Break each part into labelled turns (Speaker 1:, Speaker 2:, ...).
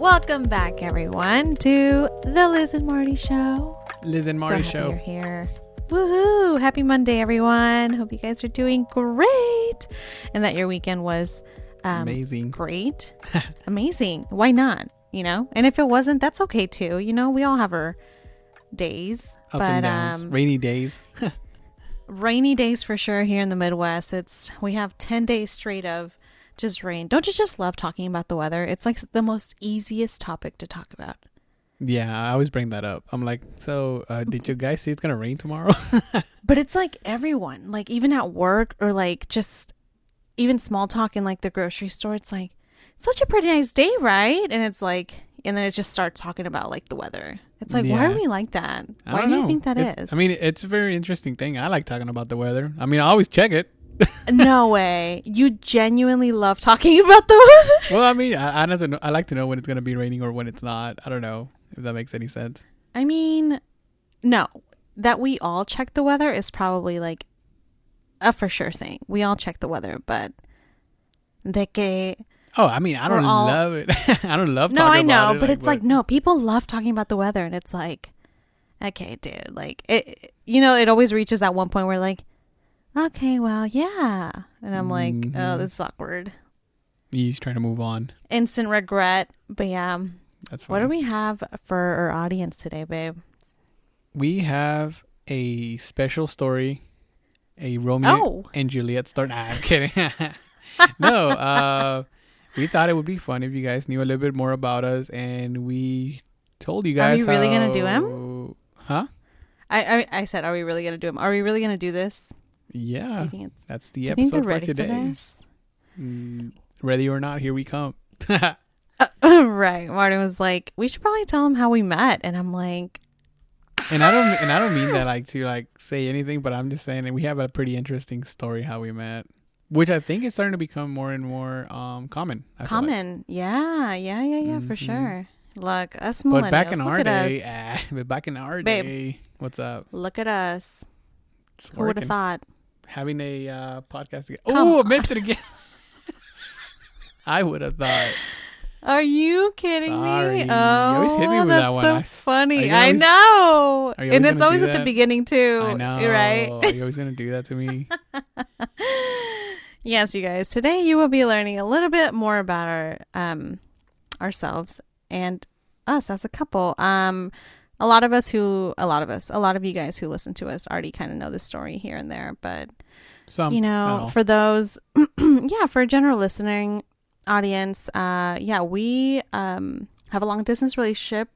Speaker 1: Welcome back, everyone, to the Liz and Marty Show.
Speaker 2: Liz and Marty
Speaker 1: so
Speaker 2: Show.
Speaker 1: You're here. Woohoo! Happy Monday, everyone. Hope you guys are doing great and that your weekend was
Speaker 2: amazing.
Speaker 1: Great. Amazing. Why not? You know, and if it wasn't, that's okay too. You know, we all have our days,
Speaker 2: Ups and downs. Rainy days.
Speaker 1: Rainy days for sure here in the Midwest. We have 10 days straight of just rain. Don't you just love talking about the weather? It's like the most easiest topic to talk about.
Speaker 2: Yeah, I always bring that up. I'm like, so did you guys see it's gonna rain tomorrow?
Speaker 1: But it's like everyone, like even at work or like just even small talk in like the grocery store, it's like such a pretty nice day, right? And it's like, and then it just starts talking about like the weather. It's like, why are we like that? Why do you think that is?
Speaker 2: I mean, it's a very interesting thing. I like talking about the weather. I mean, I always check it.
Speaker 1: No way. You genuinely love talking about the weather?
Speaker 2: Well, I mean, I like to know when it's going to be raining or when it's not. I don't know if that makes any sense.
Speaker 1: I mean, no. That we all check the weather is probably like a for sure thing. We all check the weather, but de que...
Speaker 2: Oh, I mean, I don't love it. I don't love talking about it.
Speaker 1: No, I know, but it's like, no, people love talking about the weather, and it's like, okay, dude, like, it, you know, it always reaches that one point where like, okay, well, yeah. And I'm like, oh, this is awkward.
Speaker 2: He's trying to move on.
Speaker 1: Instant regret. But yeah.
Speaker 2: That's fine.
Speaker 1: What do we have for our audience today, babe?
Speaker 2: We have a special story. A Romeo and Juliet story. Nah, I'm kidding. No, we thought it would be fun if you guys knew a little bit more about us. And we told you guys
Speaker 1: Are we really going to do him?
Speaker 2: Huh?
Speaker 1: I said, are we really going to do him? Are we really going to do this?
Speaker 2: Yeah, that's the
Speaker 1: episode
Speaker 2: for
Speaker 1: ready
Speaker 2: today.
Speaker 1: For this?
Speaker 2: Ready or not, here we come.
Speaker 1: Right. Martin was like, we should probably tell him how we met, and I'm like,
Speaker 2: and I don't mean that like to like say anything, but I'm just saying that we have a pretty interesting story how we met, which I think is starting to become more and more common.
Speaker 1: Common, yeah, for sure. Look, us millennials.
Speaker 2: But back in our day, what's up?
Speaker 1: Look at us. Who would have thought?
Speaker 2: Having a podcast again. Oh, I missed it again. I would have thought.
Speaker 1: Are you kidding me? Oh,
Speaker 2: you always hit me with that one.
Speaker 1: That's so funny. I know. And it's always at the beginning too.
Speaker 2: I know.
Speaker 1: Right?
Speaker 2: Are you always going to do that to me?
Speaker 1: Yes, you guys. Today you will be learning a little bit more about ourselves and us as a couple. A lot of you guys who listen to us already kind of know this story here and there, but
Speaker 2: some,
Speaker 1: you know, for those, for a general listening audience, we have a long distance relationship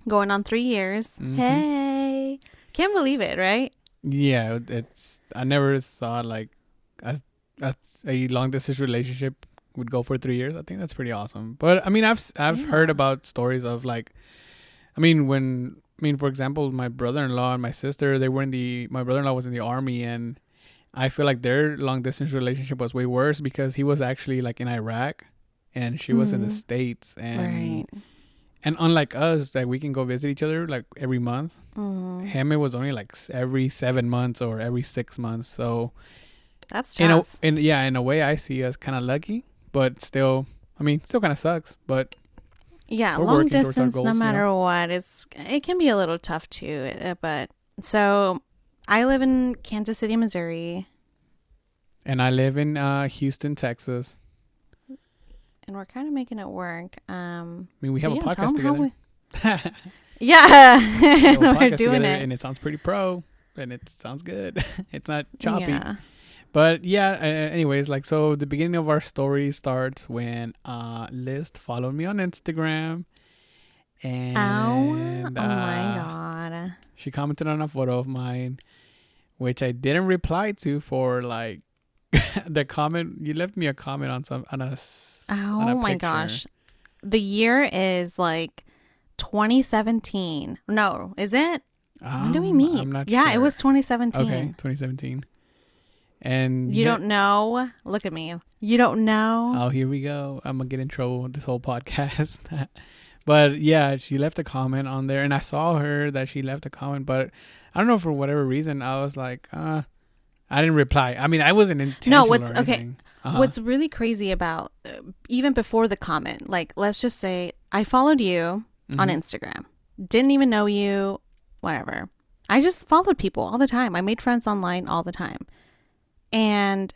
Speaker 1: going on 3 years. Mm-hmm. Hey, can't believe it, right?
Speaker 2: Yeah, I never thought like a long distance relationship would go for 3 years. I think that's pretty awesome. But I mean, I've heard about stories of like, for example, my brother-in-law and my sister, my brother-in-law was in the army, and I feel like their long distance relationship was way worse because he was actually like in Iraq and she was in the States, and unlike us, that we can go visit each other like every month, him, it was only like every 7 months or every 6 months. So
Speaker 1: that's tough.
Speaker 2: In a way I see us kind of lucky, but still kind of sucks, but
Speaker 1: yeah, long distance, goals, no matter what, it can be a little tough too. But so I live in Kansas City, Missouri,
Speaker 2: and I live in Houston, Texas,
Speaker 1: and we're kind of making it work. We
Speaker 2: have a podcast together.
Speaker 1: We're doing it,
Speaker 2: and it sounds pretty pro, and it sounds good. It's not choppy. Yeah. But anyways, like, so the beginning of our story starts when Liz followed me on Instagram, and
Speaker 1: oh my god,
Speaker 2: she commented on a photo of mine, which I didn't reply to for like the comment. You left me a comment on a
Speaker 1: my gosh, the year is like 2017. No, is it? When do we meet?
Speaker 2: I'm not
Speaker 1: sure.
Speaker 2: Yeah,
Speaker 1: it was 2017.
Speaker 2: Okay, 2017. And
Speaker 1: you don't know? Look at me. You don't know?
Speaker 2: Oh, here we go. I'm going to get in trouble with this whole podcast. But yeah, she left a comment on there, and I saw her that she left a comment, but I don't know, for whatever reason, I was like, I didn't reply. I mean, I wasn't
Speaker 1: No,
Speaker 2: intentional or anything.
Speaker 1: what's really crazy about even before the comment, like let's just say I followed you on
Speaker 2: Mm-hmm.
Speaker 1: Instagram, didn't even know you, whatever. I just followed people all the time. I made friends online all the time. And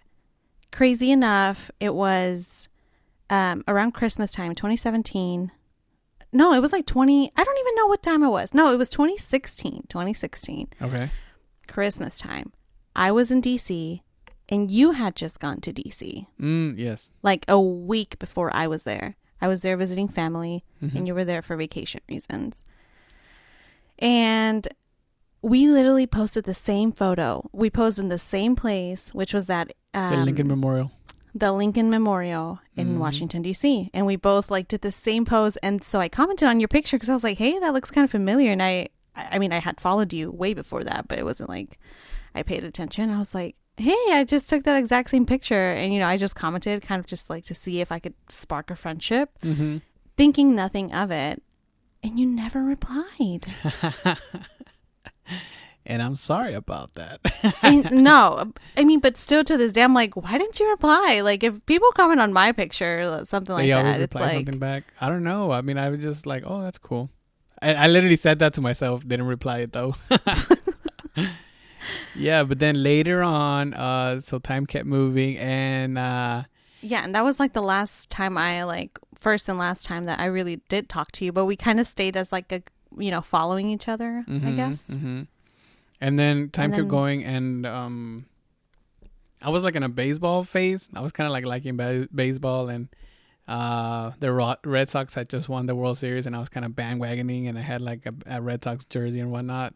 Speaker 1: crazy enough, it was around Christmas time, 2017. No, it was like 20. I don't even know what time it was. No, it was 2016. 2016.
Speaker 2: Okay.
Speaker 1: Christmas time. I was in DC and you had just gone to DC
Speaker 2: Yes.
Speaker 1: like a week before I was there. I was there visiting family
Speaker 2: Mm-hmm.
Speaker 1: and you were there for vacation reasons. And we literally posted the same photo. We posed in the same place, which was that
Speaker 2: The Lincoln Memorial.
Speaker 1: the Lincoln Memorial in Washington D.C. And we both like did the same pose. And so I commented on your picture because I was like, "Hey, that looks kind of familiar." And I mean, I had followed you way before that, but it wasn't like I paid attention. I was like, "Hey, I just took that exact same picture," and I just commented, kind of just like to see if I could spark a friendship,
Speaker 2: Mm-hmm.
Speaker 1: thinking nothing of it. And you never replied.
Speaker 2: And I'm sorry about that.
Speaker 1: And no, I mean, but still to this day, I'm like, why didn't you reply? Like, if people comment on my picture, something like
Speaker 2: They always
Speaker 1: that, it's
Speaker 2: reply
Speaker 1: like,
Speaker 2: something back. I don't know. I mean, I was just like, oh, that's cool. I literally said that to myself. Didn't reply it though. Yeah, but then later on, so time kept moving, and
Speaker 1: yeah. And that was like the last time first and last time that I really did talk to you, but we kind of stayed as like following each other, I guess.
Speaker 2: Mm-hmm. And then time
Speaker 1: And
Speaker 2: kept
Speaker 1: then,
Speaker 2: going, and I was like in a baseball phase. I was kind of like liking baseball, and the Red Sox had just won the World Series, and I was kind of bandwagoning, and I had like a Red Sox jersey and whatnot.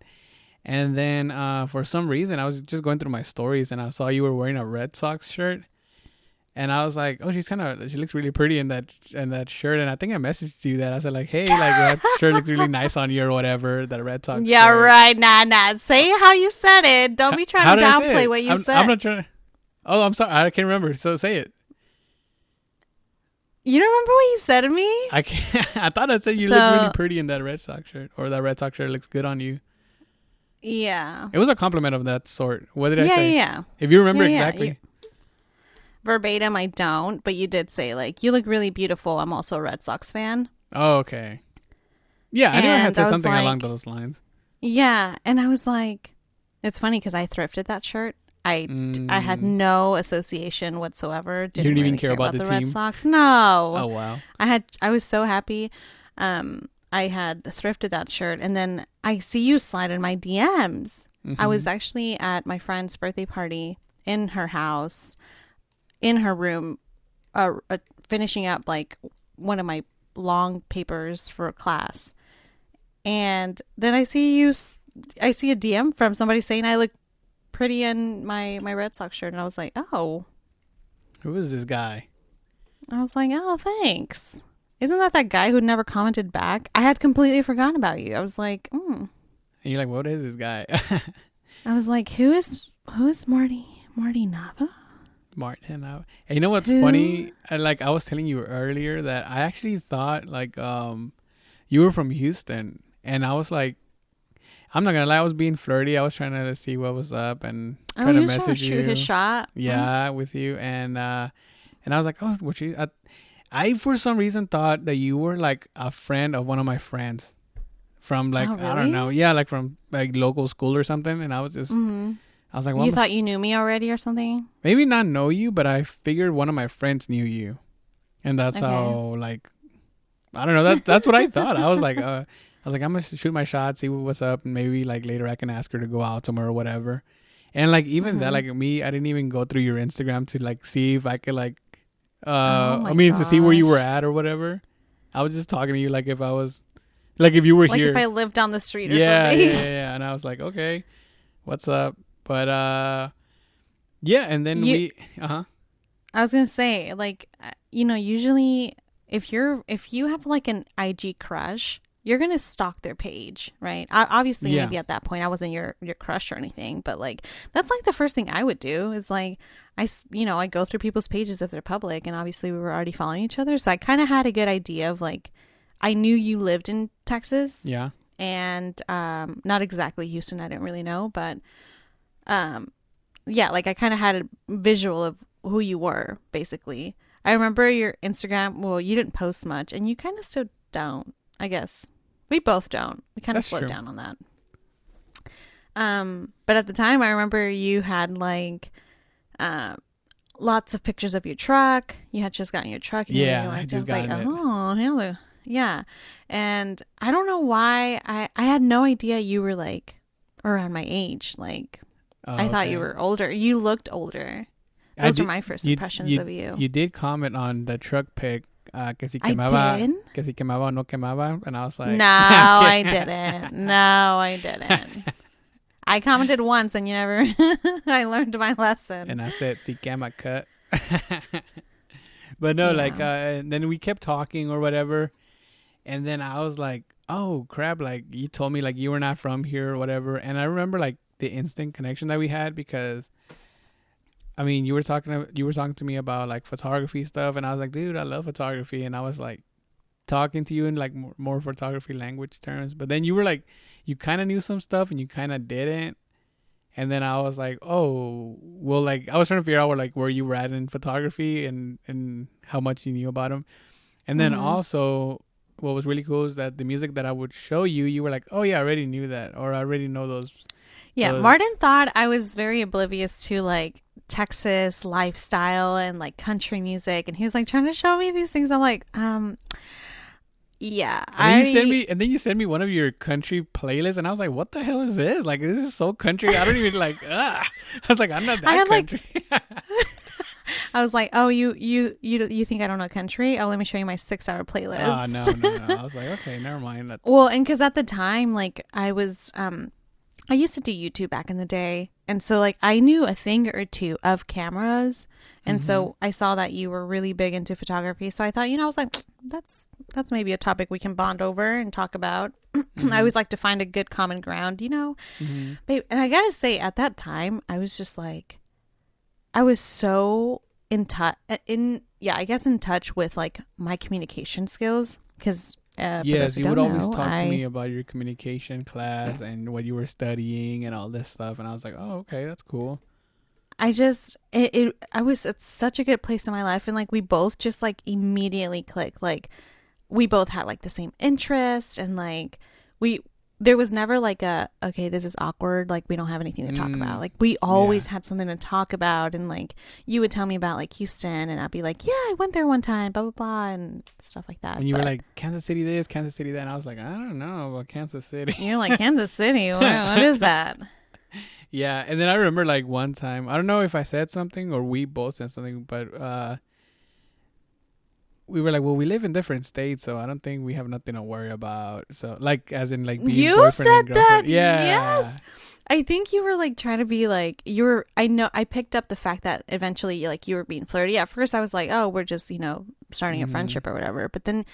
Speaker 2: And then for some reason, I was just going through my stories, and I saw you were wearing a Red Sox shirt, and I was like, oh, she looks really pretty in that shirt. And I think I messaged you that. I said like, hey, like that shirt looks really nice on you or whatever. That Red Sox
Speaker 1: yeah,
Speaker 2: shirt.
Speaker 1: right. Nah. Say how you said it. Don't be
Speaker 2: How
Speaker 1: trying to
Speaker 2: did I say
Speaker 1: downplay
Speaker 2: it?
Speaker 1: what you said.
Speaker 2: I'm not trying. Oh, I'm sorry. I can't remember. So say it.
Speaker 1: You don't remember what you said to me?
Speaker 2: I can't. I thought I said you look really pretty in that Red Sox shirt, or that Red Sox shirt looks good on you.
Speaker 1: Yeah.
Speaker 2: It was a compliment of that sort. What did I say?
Speaker 1: Yeah.
Speaker 2: If you remember
Speaker 1: Yeah,
Speaker 2: exactly.
Speaker 1: Verbatim, I don't, but you did say like, you look really beautiful. I'm also a Red Sox fan.
Speaker 2: Oh, okay. Yeah, I knew I had
Speaker 1: And
Speaker 2: said
Speaker 1: I was
Speaker 2: something
Speaker 1: like,
Speaker 2: along those lines.
Speaker 1: yeah. And I was like, it's funny because I thrifted that shirt. I had no association whatsoever.
Speaker 2: You
Speaker 1: Didn't
Speaker 2: didn't even
Speaker 1: really
Speaker 2: care about the
Speaker 1: the
Speaker 2: team?
Speaker 1: Red Sox. No.
Speaker 2: Oh wow.
Speaker 1: I was so happy. I had thrifted that shirt, and then I see you slide in my DMs. I was actually at my friend's birthday party in her house, in her room, finishing up like one of my long papers for a class. And then I see I see a DM from somebody saying I look pretty in my Red Sox shirt. And I was like, oh.
Speaker 2: Who is this guy?
Speaker 1: I was like, oh, thanks. Isn't that guy who never commented back? I had completely forgotten about you. I was like,
Speaker 2: And you're like, what is this guy?
Speaker 1: I was like, who is Marty? Marty Nava?
Speaker 2: Martin. And you know what's funny? I was telling you earlier that I actually thought like you were from Houston, and I was like, I'm not gonna lie, I was being flirty. I was trying to see what was up and trying to message you.
Speaker 1: Shoot his shot.
Speaker 2: Yeah, with you, and I was like, oh, what you? I for some reason thought that you were like a friend of one of my friends from like
Speaker 1: Oh, really?
Speaker 2: I don't know, yeah, like from like local school or something. And I was just, I was like, well,
Speaker 1: You thought you knew me already or something?
Speaker 2: maybe not know you, but I figured one of my friends knew you, and that's
Speaker 1: Okay.
Speaker 2: how like I don't know. That's what I thought. I was like, I'm gonna shoot my shot, see what's up, and maybe like later I can ask her to go out somewhere or whatever. And like even that, like me, I didn't even go through your Instagram to like see if I could like,
Speaker 1: my
Speaker 2: to see where you were
Speaker 1: gosh.
Speaker 2: at or whatever. I was just talking to you like if I was, like if you were
Speaker 1: Like
Speaker 2: here.
Speaker 1: if I lived down the street or
Speaker 2: yeah,
Speaker 1: something.
Speaker 2: yeah. And I was like, okay, what's up? But yeah. And then
Speaker 1: You-
Speaker 2: I
Speaker 1: I was gonna say, like, usually if you have like an IG crush, you're gonna stalk their page, right? Obviously,
Speaker 2: Yeah.
Speaker 1: maybe at that point I wasn't your crush or anything, but like that's like the first thing I would do is like I go through people's pages if they're public, and obviously we were already following each other, so I kind of had a good idea of like I knew you lived in Texas,
Speaker 2: yeah.
Speaker 1: and not exactly Houston, I didn't really know, but yeah, like I kind of had a visual of who you were, basically. I remember your Instagram. Well, you didn't post much, and you kind of still don't. I guess we both don't. We kind of
Speaker 2: That's
Speaker 1: slowed
Speaker 2: true.
Speaker 1: down on that. But at the time, I remember you had like uh, lots of pictures of your truck. You had just gotten your truck, and you really
Speaker 2: Yeah, I
Speaker 1: liked it. I
Speaker 2: just
Speaker 1: was like,
Speaker 2: gotten it.
Speaker 1: oh, hello, yeah. And I don't know why I had no idea you were like around my age. Like I
Speaker 2: Oh,
Speaker 1: thought you
Speaker 2: okay.
Speaker 1: were older. You looked older.
Speaker 2: I
Speaker 1: Those were
Speaker 2: did.
Speaker 1: my first
Speaker 2: You
Speaker 1: impressions
Speaker 2: you
Speaker 1: of you.
Speaker 2: you did comment on the truck pic.
Speaker 1: I did.
Speaker 2: Que si quemaba o no quemaba, and I was like,
Speaker 1: No,
Speaker 2: I'm
Speaker 1: I
Speaker 2: kidding.
Speaker 1: didn't. No, I didn't. I commented once and you never. I learned my lesson.
Speaker 2: And I said, si quema cut. But no, like,
Speaker 1: Yeah.
Speaker 2: and then we kept talking or whatever, and then I was like, oh crap, like you told me like you were not from here or whatever, and I remember like the instant connection that we had because I mean, you were talking to me about like photography stuff, and I was like, dude, I love photography, and I was like talking to you in like more photography language terms, but then you were like, you kind of knew some stuff and you kind of didn't, and then I was like, oh, well, like I was trying to figure out where you were at in photography and how much you knew about them, and then
Speaker 1: Hmm.
Speaker 2: also. What was really cool is that the music that I would show you, you were like, "Oh yeah, I already knew that," or "I already know those."
Speaker 1: Yeah.
Speaker 2: Those.
Speaker 1: Martin thought I was very oblivious to like Texas lifestyle and like country music. And he was like trying to show me these things. I'm like, yeah,
Speaker 2: And then
Speaker 1: I
Speaker 2: you send
Speaker 1: already,
Speaker 2: me, and then you send me one of your country playlists, and I was like, "What the hell is this? Like, this is so country. I don't even like." I was like, "I'm not
Speaker 1: I
Speaker 2: that
Speaker 1: had like,
Speaker 2: country."
Speaker 1: I was like, oh, you think I don't know country? Oh, let me show you my 6 hour
Speaker 2: Oh no,
Speaker 1: playlist.
Speaker 2: no, no! I was like, "Okay, never mind." That's.
Speaker 1: Well, and because at the time, like I used to do YouTube back in the day. And so like I knew a thing or two of cameras. And
Speaker 2: Mm-hmm.
Speaker 1: so I saw that you were really big into photography. So I thought, I was like, that's maybe a topic we can bond over and talk about. I
Speaker 2: Mm-hmm.
Speaker 1: always like to find a good common ground.
Speaker 2: Mm-hmm.
Speaker 1: Babe, and I gotta say, at that time, I was just like, I was so in touch, yeah, I guess in touch with like my communication skills. Because for those
Speaker 2: Yes,
Speaker 1: who
Speaker 2: you would
Speaker 1: don't
Speaker 2: always
Speaker 1: know,
Speaker 2: talk to me about your communication class and what you were studying and all this stuff, and I was like, "Oh, okay, that's cool."
Speaker 1: I was at such a good place in my life, and like we both just like immediately clicked. Like we both had like the same interest, and like we there was never like a okay, this is awkward, like we don't have anything to talk about.
Speaker 2: Mm,
Speaker 1: Like we
Speaker 2: yeah.
Speaker 1: always had something to talk about, and like you would tell me about like Houston, and I'd be like, yeah, I went there one time, blah blah blah, and stuff like that.
Speaker 2: When you were
Speaker 1: But
Speaker 2: like Kansas City this, Kansas City that, and I was like, I don't know about Kansas City.
Speaker 1: you're like Kansas City, what is that?
Speaker 2: Yeah, and then I remember like one time, I don't know if I said something or we both said something, but we were like, well, we live in different states, so I don't think we have nothing to worry about. So like, as in like being
Speaker 1: You
Speaker 2: boyfriend
Speaker 1: said
Speaker 2: and
Speaker 1: that,
Speaker 2: girlfriend. Yeah.
Speaker 1: yes. I think you were like trying to be like you were. I know I picked up the fact that eventually like you were being flirty. At first, I was like, oh, we're just starting a
Speaker 2: Hmm.
Speaker 1: friendship or whatever. But then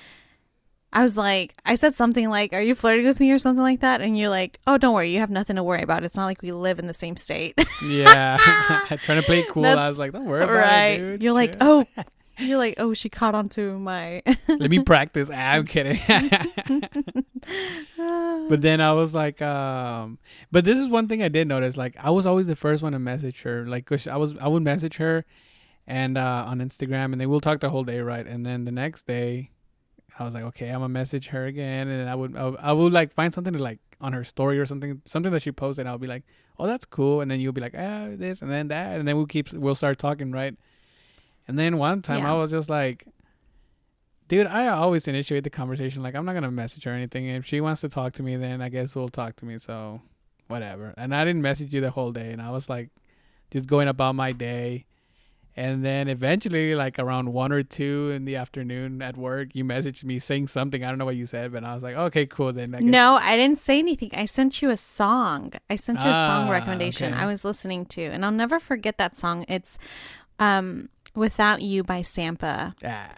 Speaker 1: I was like, I said something like, "Are you flirting with me?" or something like that, and you're like, "Oh, don't worry, you have nothing to worry about. It's not like we live in the same state."
Speaker 2: Yeah. Trying to play it cool. I was
Speaker 1: That's
Speaker 2: like, don't worry about it,
Speaker 1: right.
Speaker 2: dude.
Speaker 1: You're like,
Speaker 2: Chill.
Speaker 1: oh, she caught on to my.
Speaker 2: Let me practice. I'm kidding. But then I was like, but this is one thing I did notice. Like, I was always the first one to message her. Like, 'cause I would message her and on Instagram, and then we'll talk the whole day, right? And then the next day, I was like, okay, I'm gonna message her again, and I would like find something to like on her story or something that she posted. I'll be like, oh, that's cool, and then you'll be like, this, and then that, and then we'll start talking, right? And then one time I
Speaker 1: Yeah.
Speaker 2: was just like, dude, I always initiate the conversation. Like, I'm not gonna message her or anything. If she wants to talk to me, then I guess we'll talk to me. So, whatever. And I didn't message you the whole day, and I was like, just going about my day. And then eventually, like around 1 or 2 in the afternoon at work, you messaged me saying something. I don't know what you said, but I was like, okay, cool. Then I
Speaker 1: No,
Speaker 2: guess.
Speaker 1: I didn't say anything. I sent you a song. I sent you a song
Speaker 2: Ah,
Speaker 1: recommendation I
Speaker 2: okay.
Speaker 1: was listening to, and I'll never forget that song. It's Without You by Sampa.
Speaker 2: Ah.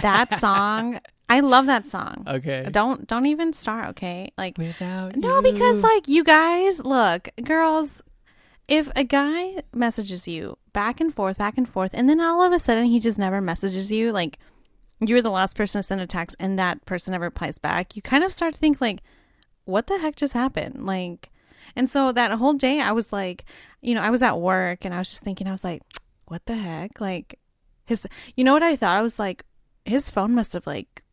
Speaker 1: That song, I love that song.
Speaker 2: Okay.
Speaker 1: Don't even start, okay? Like
Speaker 2: Without
Speaker 1: no, because
Speaker 2: you.
Speaker 1: like you guys, look, girls, if a guy messages you back and forth, and then all of a sudden he just never messages you, like you're the last person to send a text and that person never replies back, you kind of start to think like, what the heck just happened? Like, And so that whole day, I was like, I was at work and I was just thinking, I was like, what the heck? Like, you know what I thought? I was like, his phone must have like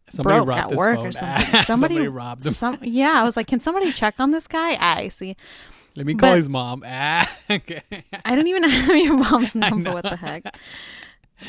Speaker 2: Somebody
Speaker 1: broke
Speaker 2: robbed
Speaker 1: at
Speaker 2: his
Speaker 1: work or
Speaker 2: phone.
Speaker 1: something.
Speaker 2: Somebody robbed him.
Speaker 1: Yeah, I was like, can somebody check on this guy? I see.
Speaker 2: Let me call
Speaker 1: But
Speaker 2: his mom. Okay.
Speaker 1: I don't even have your mom's
Speaker 2: I
Speaker 1: number.
Speaker 2: know.
Speaker 1: What the heck?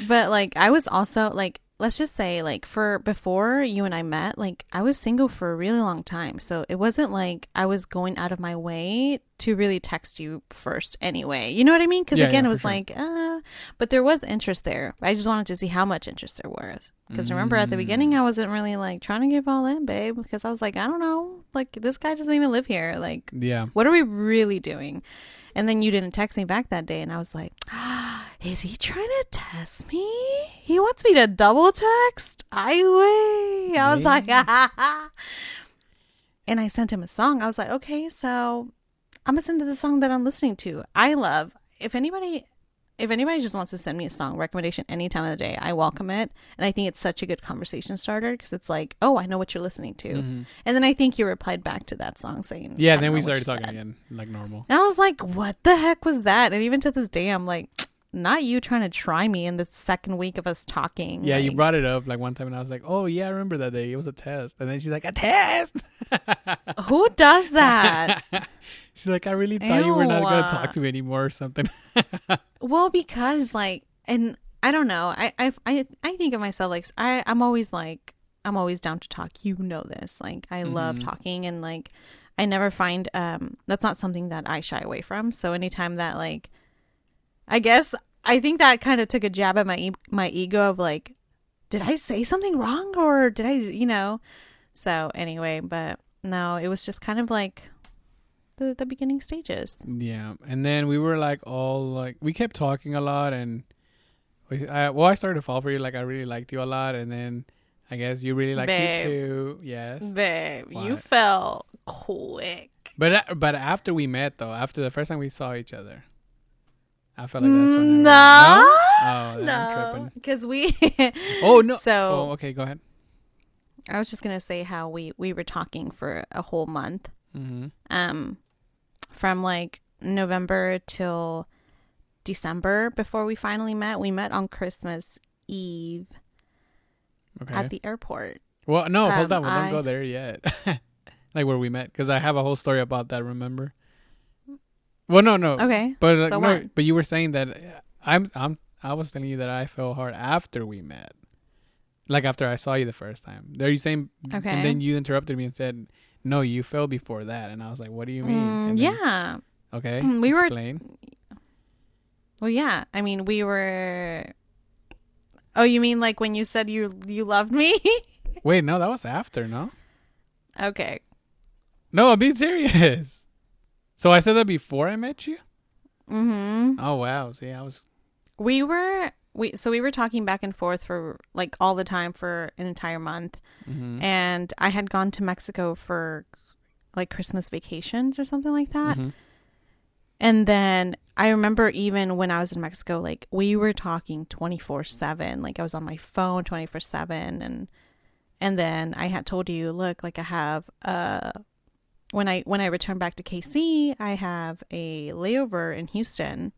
Speaker 1: But like I was also like let's just say like for before you and I met, like I was single for a really long time. So it wasn't like I was going out of my way to really text you first anyway. You know what I mean? Cuz
Speaker 2: Yeah,
Speaker 1: again
Speaker 2: yeah,
Speaker 1: it
Speaker 2: for
Speaker 1: was
Speaker 2: sure.
Speaker 1: like but there was interest there. I just wanted to see how much interest there was. Cuz remember at the beginning
Speaker 2: Mm,
Speaker 1: I wasn't really like trying to give all in, babe, because I was like I don't know, like this guy doesn't even live here. Like
Speaker 2: yeah.
Speaker 1: what are we really doing? And then you didn't text me back that day, and I was like, is he trying to test me? He wants me to double text? I wait. I was like,
Speaker 2: Maybe.
Speaker 1: and I sent him a song. I was like, okay, so I'm gonna send to the song that I'm listening to. I love. If anybody just wants to send me a song recommendation any time of the day, I welcome it. And I think it's such a good conversation starter because it's like, oh, I know what you're listening to.
Speaker 2: Hmm.
Speaker 1: And then I think you replied back to that song saying,
Speaker 2: Yeah,
Speaker 1: I don't
Speaker 2: then we
Speaker 1: know what
Speaker 2: started
Speaker 1: you
Speaker 2: talking
Speaker 1: said.
Speaker 2: again, like normal.
Speaker 1: And I was like, what the heck was that? And even to this day, I'm like, not you trying to try me in the second week of us talking.
Speaker 2: Yeah, you
Speaker 1: Like,
Speaker 2: brought it up like one time, and I was like, "Oh yeah, I remember that day. It was a test." And then she's like, "A test."
Speaker 1: who does that?
Speaker 2: She's like, "I really thought you were
Speaker 1: Ew.
Speaker 2: not gonna talk to me anymore or something."
Speaker 1: Well, because like, and I don't know. I think of myself like I'm always like I'm always down to talk. You know this. Like I love
Speaker 2: Hmm.
Speaker 1: talking and like I never find that's not something that I shy away from. So anytime that like I guess I think that kind of took a jab at my ego of like, did I say something wrong or did I? So anyway, but no, it was just kind of like the beginning stages.
Speaker 2: Yeah, and then we were like all like we kept talking a lot, and I started to fall for you. Like I really liked you a lot, and then I guess you really liked me
Speaker 1: Babe,
Speaker 2: too. Yes.
Speaker 1: babe, you
Speaker 2: What?
Speaker 1: fell quick.
Speaker 2: But after we met though, after the first time we saw each other, I felt like that's whenever.
Speaker 1: No,
Speaker 2: No. Oh, then I'm
Speaker 1: no,
Speaker 2: tripping.
Speaker 1: because we.
Speaker 2: Oh no. Oh,
Speaker 1: So
Speaker 2: okay. Go ahead.
Speaker 1: I was just gonna say how we were talking for a whole month,
Speaker 2: Mm-hmm.
Speaker 1: um, from like November till December before we finally met. We met on Christmas Eve
Speaker 2: Okay.
Speaker 1: at the airport.
Speaker 2: Well, no, hold on. Well, don't go
Speaker 1: I
Speaker 2: there yet. Like where we met, because I have a whole story about that. Remember? Well, no, no,
Speaker 1: Okay.
Speaker 2: but like
Speaker 1: So
Speaker 2: no,
Speaker 1: what?
Speaker 2: but you were saying that I was telling you that I fell hard after we met, like after I saw you the first time. Are you saying? And
Speaker 1: Okay.
Speaker 2: then you interrupted me and said, "No, you fell before that," and I was like, "What do you mean?" And then
Speaker 1: Yeah.
Speaker 2: okay,
Speaker 1: We were.
Speaker 2: explain.
Speaker 1: Well, yeah. I mean, we were. Oh, you mean like when you said you loved me?
Speaker 2: Wait, no, that was after, no?
Speaker 1: Okay.
Speaker 2: No, I'm being serious. So I said that before I met you.
Speaker 1: Mm-hmm.
Speaker 2: Oh wow, see, I was.
Speaker 1: We were talking back and forth for like all the time for an entire month,
Speaker 2: Mm-hmm.
Speaker 1: and I had gone to Mexico for like Christmas vacations or something like that.
Speaker 2: Mm-hmm.
Speaker 1: And then I remember even when I was in Mexico, like we were talking 24/7. Like I was on my phone 24/7, and then I had told you, look, like I have when I return back to KC, I have a layover in Houston.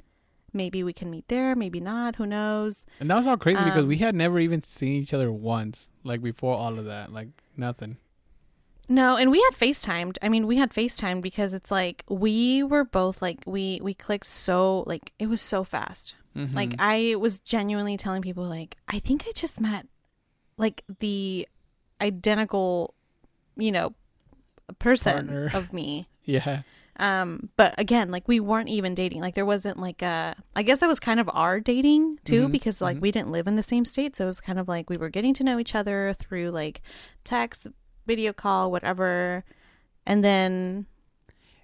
Speaker 1: Maybe we can meet there, maybe not, who knows.
Speaker 2: And that was all crazy because we
Speaker 1: Um
Speaker 2: had never even seen each other once, like before all of that, like nothing.
Speaker 1: no, and we had FaceTimed. I mean, we had FaceTimed because it's like we were both like we clicked so like it was so fast. Like
Speaker 2: Mm-hmm.
Speaker 1: I was genuinely telling people like I think I just met like the identical, you know, person
Speaker 2: Partner.
Speaker 1: of me.
Speaker 2: Yeah.
Speaker 1: But again, like we weren't even dating. Like there wasn't like a I guess that was kind of our dating too
Speaker 2: Mm-hmm.
Speaker 1: because like
Speaker 2: Mm-hmm.
Speaker 1: we didn't live in the same state, so it was kind of like we were getting to know each other through like text, video call, whatever. And then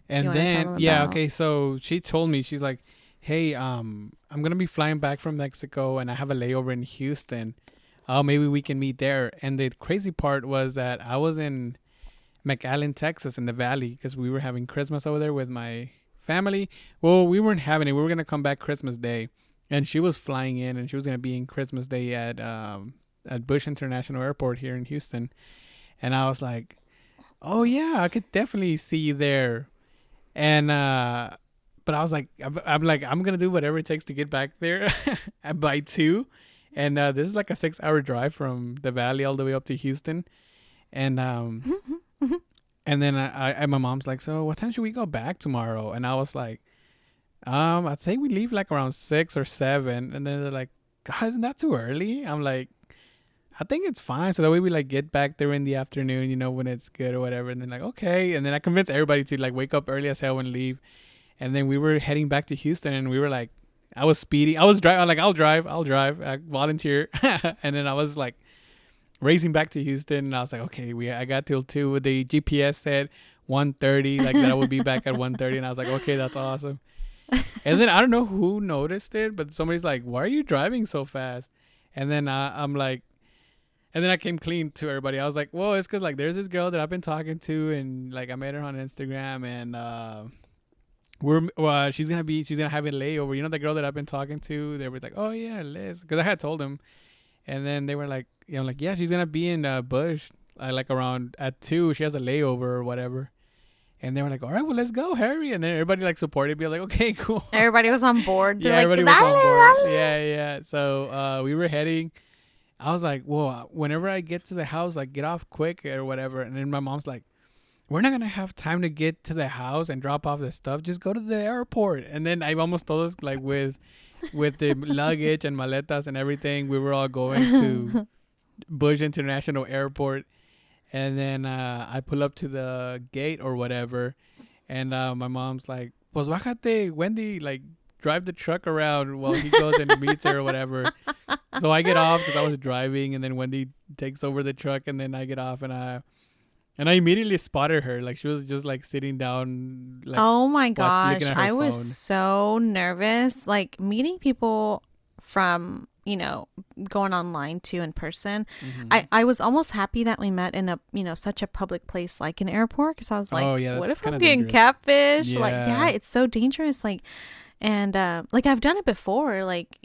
Speaker 1: you
Speaker 2: And
Speaker 1: want to tell
Speaker 2: then
Speaker 1: them
Speaker 2: yeah,
Speaker 1: about
Speaker 2: okay. So she told me she's like, "Hey, I'm gonna be flying back from Mexico, and I have a layover in Houston. Oh, maybe we can meet there." And the crazy part was that I was in McAllen, Texas, in the Valley, because we were having Christmas over there with my family. Well, we weren't having it. We were gonna come back Christmas Day, and she was flying in, and she was gonna be in Christmas Day at Bush International Airport here in Houston. And I was like, "Oh yeah, I could definitely see you there." And but I was like, I'm like, I'm gonna do whatever it takes to get back there by 2. And this is like a 6-hour drive from the valley all the way up to Houston. And and then my mom's like, so what time should we go back tomorrow? And I was like, I'd say we leave like around 6 or 7. And then they're like, God, isn't that too early? I'm like, I think it's fine. So that way we like get back there in the afternoon, when it's good or whatever. And then like, okay. And then I convinced everybody to like wake up early as hell and leave. And then we were heading back to Houston, and we were like, I was speeding. I was driving. I'm like, I'll drive. I volunteer. And then I was like racing back to Houston, and I was like, okay, I got till 2. The GPS said 1:30, like that I would be back at 1:30, and I was like, okay, that's awesome. And then I don't know who noticed it, but somebody's like, why are you driving so fast? And then I'm like, and then I came clean to everybody. I was like, well, it's because like there's this girl that I've been talking to, and like I met her on Instagram, and she's gonna have a layover. You know the girl that I've been talking to? They were like, oh yeah, Liz, because I had told them, and then they were like, like, yeah, she's gonna be in Bush, like around at 2. She has a layover or whatever. And they were like, all right, well, let's go, hurry. And then everybody like supported me. Like, okay, cool.
Speaker 1: Everybody was on board.
Speaker 2: Yeah,
Speaker 1: They're
Speaker 2: everybody
Speaker 1: like,
Speaker 2: was on board.
Speaker 1: dale.
Speaker 2: Yeah. So we were heading. I was like, well, whenever I get to the house, like get off quick or whatever. And then my mom's like, we're not gonna have time to get to the house and drop off the stuff. Just go to the airport. And then I almost told us like with the luggage and maletas and everything, we were all going to Bush International Airport. And then I pull up to the gate or whatever, and my mom's like, pues bájate, Wendy, like drive the truck around while he goes and meets her or whatever. So I get off because I was driving, and then Wendy takes over the truck, and then I get off, and I immediately spotted her. Like she was just like sitting down, like,
Speaker 1: Oh my gosh.
Speaker 2: looking at her
Speaker 1: I was
Speaker 2: phone.
Speaker 1: so nervous. Like meeting people from, going online to in person.
Speaker 2: Mm-hmm.
Speaker 1: I was almost happy that we met in a, such a public place like an airport, because I was like,
Speaker 2: Oh yeah,
Speaker 1: what
Speaker 2: that's
Speaker 1: if I'm
Speaker 2: kind of
Speaker 1: getting
Speaker 2: dangerous.
Speaker 1: catfish? Like, yeah,
Speaker 2: Yeah.
Speaker 1: it's so dangerous. Like, and like I've done it before. Like,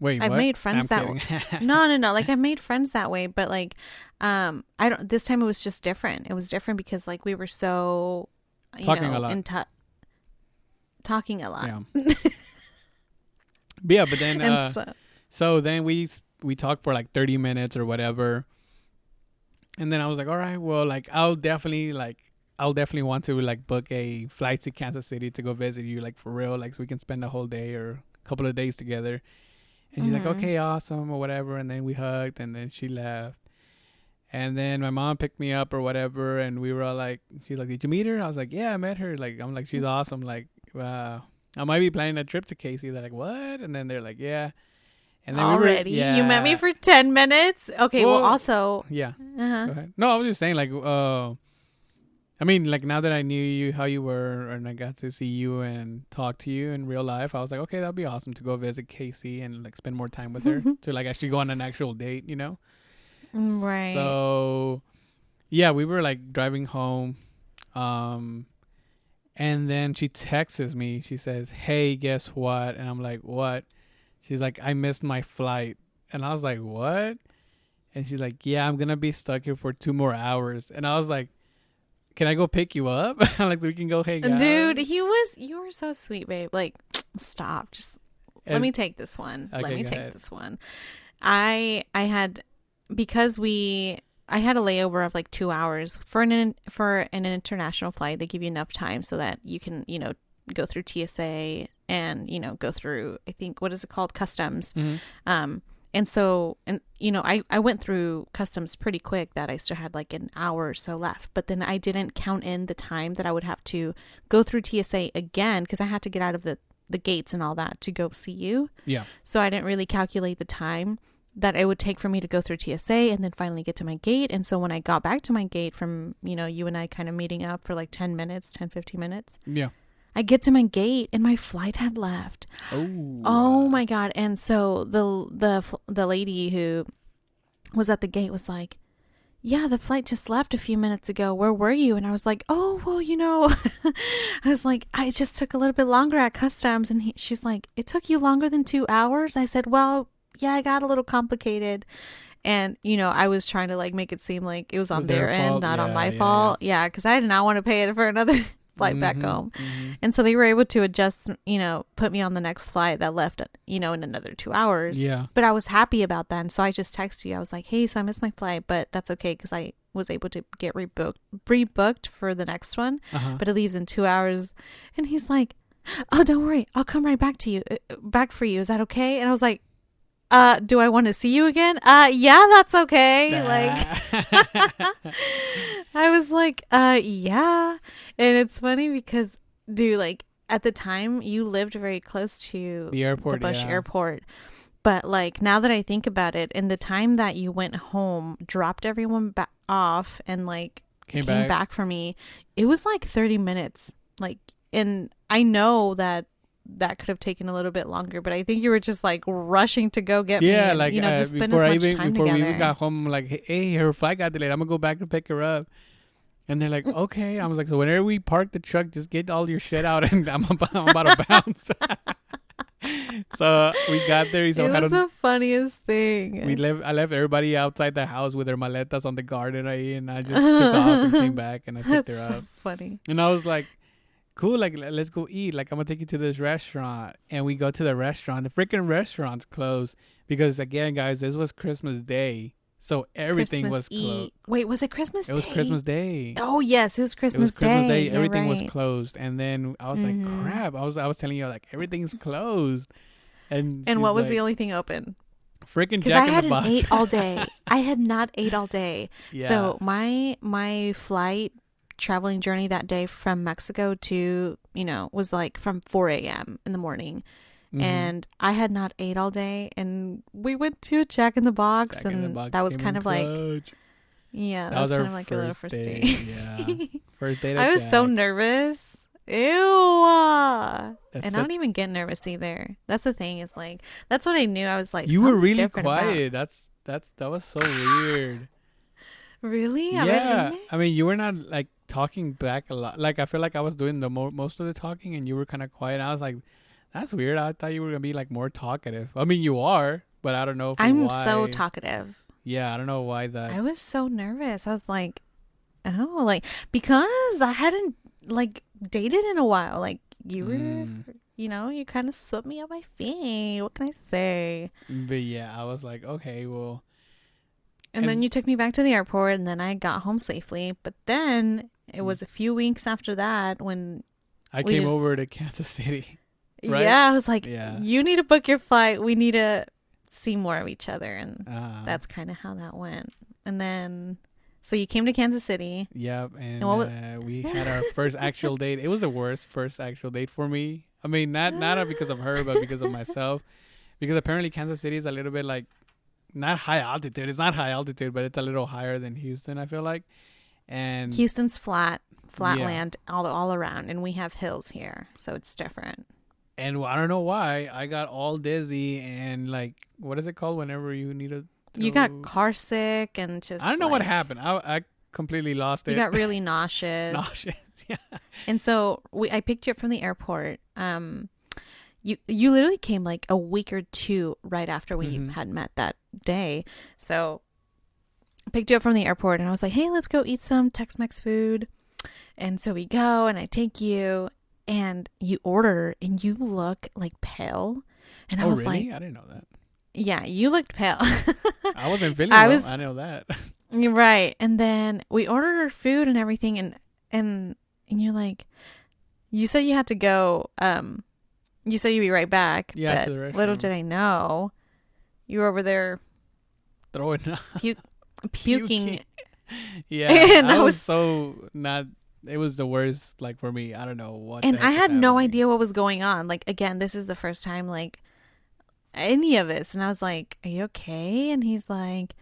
Speaker 2: Wait,
Speaker 1: I've
Speaker 2: what?
Speaker 1: made friends
Speaker 2: I'm
Speaker 1: that
Speaker 2: kidding.
Speaker 1: no. Like I've made friends that way, but like, I don't. This time it was just different. It was different because like we were so,
Speaker 2: Talking a lot.
Speaker 1: talking a lot.
Speaker 2: Yeah. But yeah, but then
Speaker 1: And
Speaker 2: so then we talked for like 30 minutes or whatever. And then I was like, all right, well, like I'll definitely want to like book a flight to Kansas City to go visit you, like for real, like so we can spend a whole day or a couple of days together. And she's like,
Speaker 1: mm-hmm.
Speaker 2: okay, awesome or whatever. And then we hugged, and then she left. And then my mom picked me up or whatever, and we were all like, she's like, did you meet her? I was like, yeah, I met her. Like, I'm like, she's awesome. Like, wow. I might be planning a trip to Casey. They're like, what? And then they're like, yeah. And then
Speaker 1: Already? You met me for 10 minutes? Okay, well also,
Speaker 2: yeah.
Speaker 1: uh-huh.
Speaker 2: Go ahead. No, I was just saying, like, I mean, like, now that I knew you, how you were, and I got to see you and talk to you in real life, I was like, okay, that'd be awesome to go visit Casey and, like, spend more time with her to, like, actually go on an actual date,
Speaker 1: Right.
Speaker 2: So, yeah, we were, like, driving home, and then she texts me. She says, hey, guess what? And I'm like, what? She's like, I missed my flight. And I was like, what? And she's like, yeah, I'm going to be stuck here for 2 more hours. And I was like, can I go pick you up? Like, we can go hang out.
Speaker 1: Dude, you were so sweet, babe. Like, stop. Just let me take this one.
Speaker 2: Okay,
Speaker 1: Let me
Speaker 2: go
Speaker 1: take
Speaker 2: ahead.
Speaker 1: this one. I had, because I had a layover of like 2 hours for an international flight. They give you enough time so that you can, go through TSA and, go through, I think, what is it called? Customs.
Speaker 2: Mm-hmm.
Speaker 1: And so, I went through customs pretty quick, that I still had like an hour or so left. But then I didn't count in the time that I would have to go through TSA again, because I had to get out of the gates and all that to go see you.
Speaker 2: Yeah.
Speaker 1: So I didn't really calculate the time that it would take for me to go through TSA and then finally get to my gate. And so when I got back to my gate from, you and I kind of meeting up for like 10 minutes, 10, 15 minutes.
Speaker 2: Yeah.
Speaker 1: I get to my gate and my flight had left. Oh my God. And so the lady who was at the gate was like, yeah, the flight just left a few minutes ago. Where were you? And I was like, oh, well, I was like, I just took a little bit longer at customs. And she's like, it took you longer than 2 hours? I said, well, yeah, I got a little complicated. And, I was trying to like make it seem like it was on their end,
Speaker 2: fault?
Speaker 1: not on
Speaker 2: Yeah,
Speaker 1: my
Speaker 2: yeah,
Speaker 1: fault. Yeah, because I did not want to pay it for flight back home. And so they were able to adjust, put me on the next flight that left, in another 2 hours.
Speaker 2: Yeah.
Speaker 1: But I was happy about that. And so I just texted you. I was like, hey, so I missed my flight, but that's okay because I was able to get rebooked for the next one. But it leaves in 2 hours. And he's like, oh, don't worry. I'll come right back for you. Is that okay? And I was like, do I want to see you again? Yeah, that's okay. Like, I was like, yeah. And it's funny because, dude, like, at the time you lived very close to
Speaker 2: the airport,
Speaker 1: the Bush airport. But like, now that I think about it, in the time that you went home, dropped everyone off and like came back for me, it was like 30 minutes. Like, and I know that could have taken a little bit longer, but I think you were just like rushing to go get me and,
Speaker 2: like
Speaker 1: just spend as much time
Speaker 2: before
Speaker 1: together.
Speaker 2: we even got home, I'm like, hey, her flight got delayed, I'm gonna go back and pick her up. And they're like, okay. I was like, so whenever we park the truck, just get all your shit out and I'm about to bounce. So we got there.
Speaker 1: It was the funniest thing.
Speaker 2: I left everybody outside the house with their maletas on the garden, and I just took off and came back and I picked her up.
Speaker 1: So funny.
Speaker 2: And I was like, cool, like, let's go eat. Like, I'm gonna take you to this restaurant. And we go to the restaurant. The freaking restaurant's closed because, again, guys, this was Christmas Day, so everything was closed.
Speaker 1: Wait, was it Christmas Day?
Speaker 2: It was Christmas Day.
Speaker 1: Oh yes, it was Christmas Day.
Speaker 2: Yeah, everything was closed. And then I was like, crap. I was telling you, like, everything's closed. And
Speaker 1: what was the only thing open?
Speaker 2: Freaking Jack in the Box.
Speaker 1: I hadn't ate all day. I had not ate all day.
Speaker 2: Yeah.
Speaker 1: So my flight traveling journey that day from Mexico to, was like from 4 a.m. in the morning. And I had not ate all day. And we went to Jack in the Box. That was kind of like, yeah, that was kind of like a little first date.
Speaker 2: Yeah. First date.
Speaker 1: I was so nervous. Ew. And I don't even get nervous either. That's the thing, is like, that's what I knew. I was like,
Speaker 2: you were really quiet. That was so weird.
Speaker 1: Really?
Speaker 2: Yeah. I mean, you were not like talking back a lot. Like, I feel like I was doing the most of the talking and you were kind of quiet. I was like, that's weird. I thought you were gonna be like more talkative. I mean, you are, but I don't know
Speaker 1: I'm so talkative.
Speaker 2: Yeah, I don't know why that.
Speaker 1: I was so nervous. I was like, oh, like, because I hadn't like dated in a while. Like, you were, you kind of swept me up my feet. What can I say?
Speaker 2: But yeah, I was like, okay, well.
Speaker 1: And then you took me back to the airport, and then I got home safely. But then it was a few weeks after that when
Speaker 2: I came over to Kansas City. Right?
Speaker 1: Yeah, I was like, you need to book your flight. We need to see more of each other. And that's kind of how that went. And then, so you came to Kansas City.
Speaker 2: Yep. And we had our first actual date. It was the worst first actual date for me. I mean, not because of her, but because of myself. Because apparently Kansas City is a little bit like, not high altitude. It's not high altitude, but it's a little higher than Houston, I feel like. And
Speaker 1: Houston's flat land all around. And we have hills here. So it's different.
Speaker 2: And I don't know why I got all dizzy and like, what is it called whenever you need to
Speaker 1: you got car sick and just
Speaker 2: I don't know what happened. I completely lost it.
Speaker 1: You got really nauseous.
Speaker 2: Yeah.
Speaker 1: And so I picked you up from the airport. You literally came like a week or two right after we had met that day. So I picked you up from the airport and I was like, hey, let's go eat some Tex-Mex food. And so we go and I take you. And you order and you look like pale. And I was
Speaker 2: really?
Speaker 1: like,
Speaker 2: I didn't know that.
Speaker 1: Yeah, you looked pale.
Speaker 2: I wasn't feeling well. I know that.
Speaker 1: You're right. And then we ordered our food and everything. And you're like, you said you had to go. You said you'd be right back.
Speaker 2: Yeah,
Speaker 1: but
Speaker 2: to the restroom.
Speaker 1: Little did I know, you were over there
Speaker 2: throwing up.
Speaker 1: puking.
Speaker 2: Yeah, and I was so not. It was the worst, like, for me. I don't know what.
Speaker 1: And I had no idea what was going on. Like, again, this is the first time, like, any of this. And I was like, are you okay? And he's like,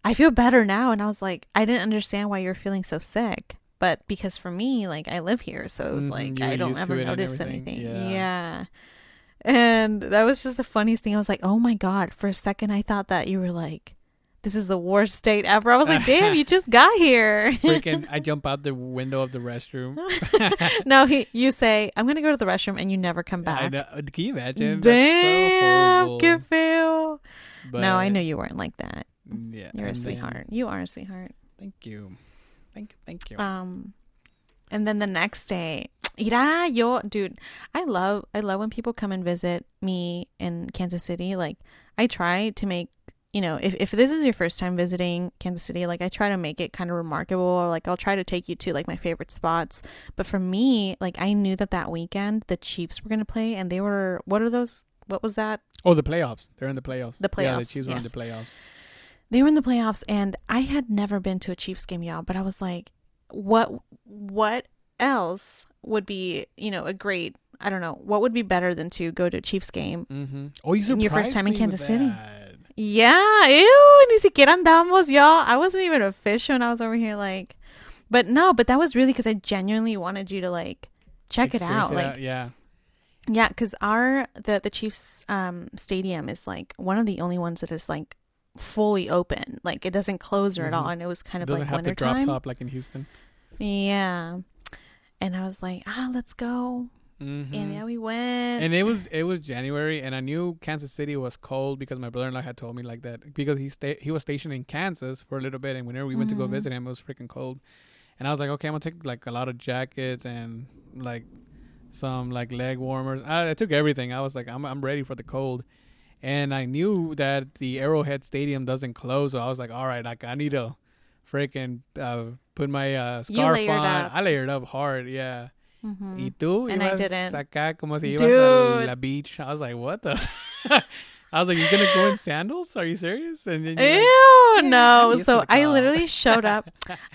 Speaker 1: I feel better now. And I was like, I didn't understand why you're feeling so sick. But because for me, like, I live here. So it was like, I don't ever notice anything. Yeah. And that was just the funniest thing. I was like, oh my God. For a second, I thought that you were like, this is the worst date ever. I was like, damn, you just got here.
Speaker 2: Freaking, I jump out the window of the restroom.
Speaker 1: No, you say, I'm going to go to the restroom, and you never come back.
Speaker 2: I know. Can you imagine?
Speaker 1: Damn, so good feel.
Speaker 2: But,
Speaker 1: no, I know you weren't like that.
Speaker 2: Yeah.
Speaker 1: You're a sweetheart. You are a sweetheart.
Speaker 2: Thank you. Thank you.
Speaker 1: And then the next day, dude, I love when people come and visit me in Kansas City. Like, I try to make, if this is your first time visiting Kansas City, like, I try to make it kind of remarkable, or like, I'll try to take you to like my favorite spots. But for me, like, I knew that weekend the Chiefs were going to play, and they were, what was that?
Speaker 2: Oh, the playoffs. They're in the playoffs.
Speaker 1: The
Speaker 2: Yeah, the
Speaker 1: playoffs.
Speaker 2: Chiefs were in the
Speaker 1: Yes.
Speaker 2: playoffs.
Speaker 1: They were in the playoffs, and I had never been to a Chiefs game, y'all, but I was like, what else would be, a great, I don't know, what would be better than to go to a Chiefs game
Speaker 2: Mm-hmm. Oh, you
Speaker 1: in your first
Speaker 2: surprised
Speaker 1: time in
Speaker 2: me with
Speaker 1: Kansas City?
Speaker 2: that.
Speaker 1: Yeah, ew, ni siquiera andamos, y'all. I wasn't even a fish when I was over here, like, but no, but that was really because I genuinely wanted you to, like, check it
Speaker 2: Experience
Speaker 1: out. Like,
Speaker 2: yeah.
Speaker 1: yeah, because the Chiefs stadium is, like, one of the only ones that is, like, fully open. Like, it doesn't close or at all,
Speaker 2: Mm-hmm.
Speaker 1: and it was kind
Speaker 2: It
Speaker 1: of
Speaker 2: doesn't
Speaker 1: like
Speaker 2: have the drop
Speaker 1: wintertime.
Speaker 2: top like in Houston.
Speaker 1: Yeah. And I was like, let's go. And
Speaker 2: Mm-hmm.
Speaker 1: yeah, we went.
Speaker 2: And it was January, and I knew Kansas City was cold because my brother-in-law had told me like that, because he was stationed in Kansas for a little bit, and whenever we went to go
Speaker 1: Mm-hmm.
Speaker 2: visit him, it was freaking cold. And I was like, okay, I'm gonna take like a lot of jackets and like some like leg warmers. I took everything. I was like, I'm ready for the cold. And I knew that the Arrowhead Stadium doesn't close, so I was like, all right, like I need to freaking put my
Speaker 1: You
Speaker 2: scarf
Speaker 1: layered
Speaker 2: on.
Speaker 1: up.
Speaker 2: I layered up hard, yeah.
Speaker 1: Mm-hmm.
Speaker 2: ¿Y tú
Speaker 1: And I
Speaker 2: ibas
Speaker 1: didn't.
Speaker 2: acá como si ibas a
Speaker 1: Dude.
Speaker 2: la beach? I was like, what the? I was like, you're gonna go in sandals? Are you serious? And then you're like,
Speaker 1: Ew,
Speaker 2: yeah,
Speaker 1: no.
Speaker 2: I'm used to
Speaker 1: So
Speaker 2: the
Speaker 1: I
Speaker 2: cold.
Speaker 1: literally showed up.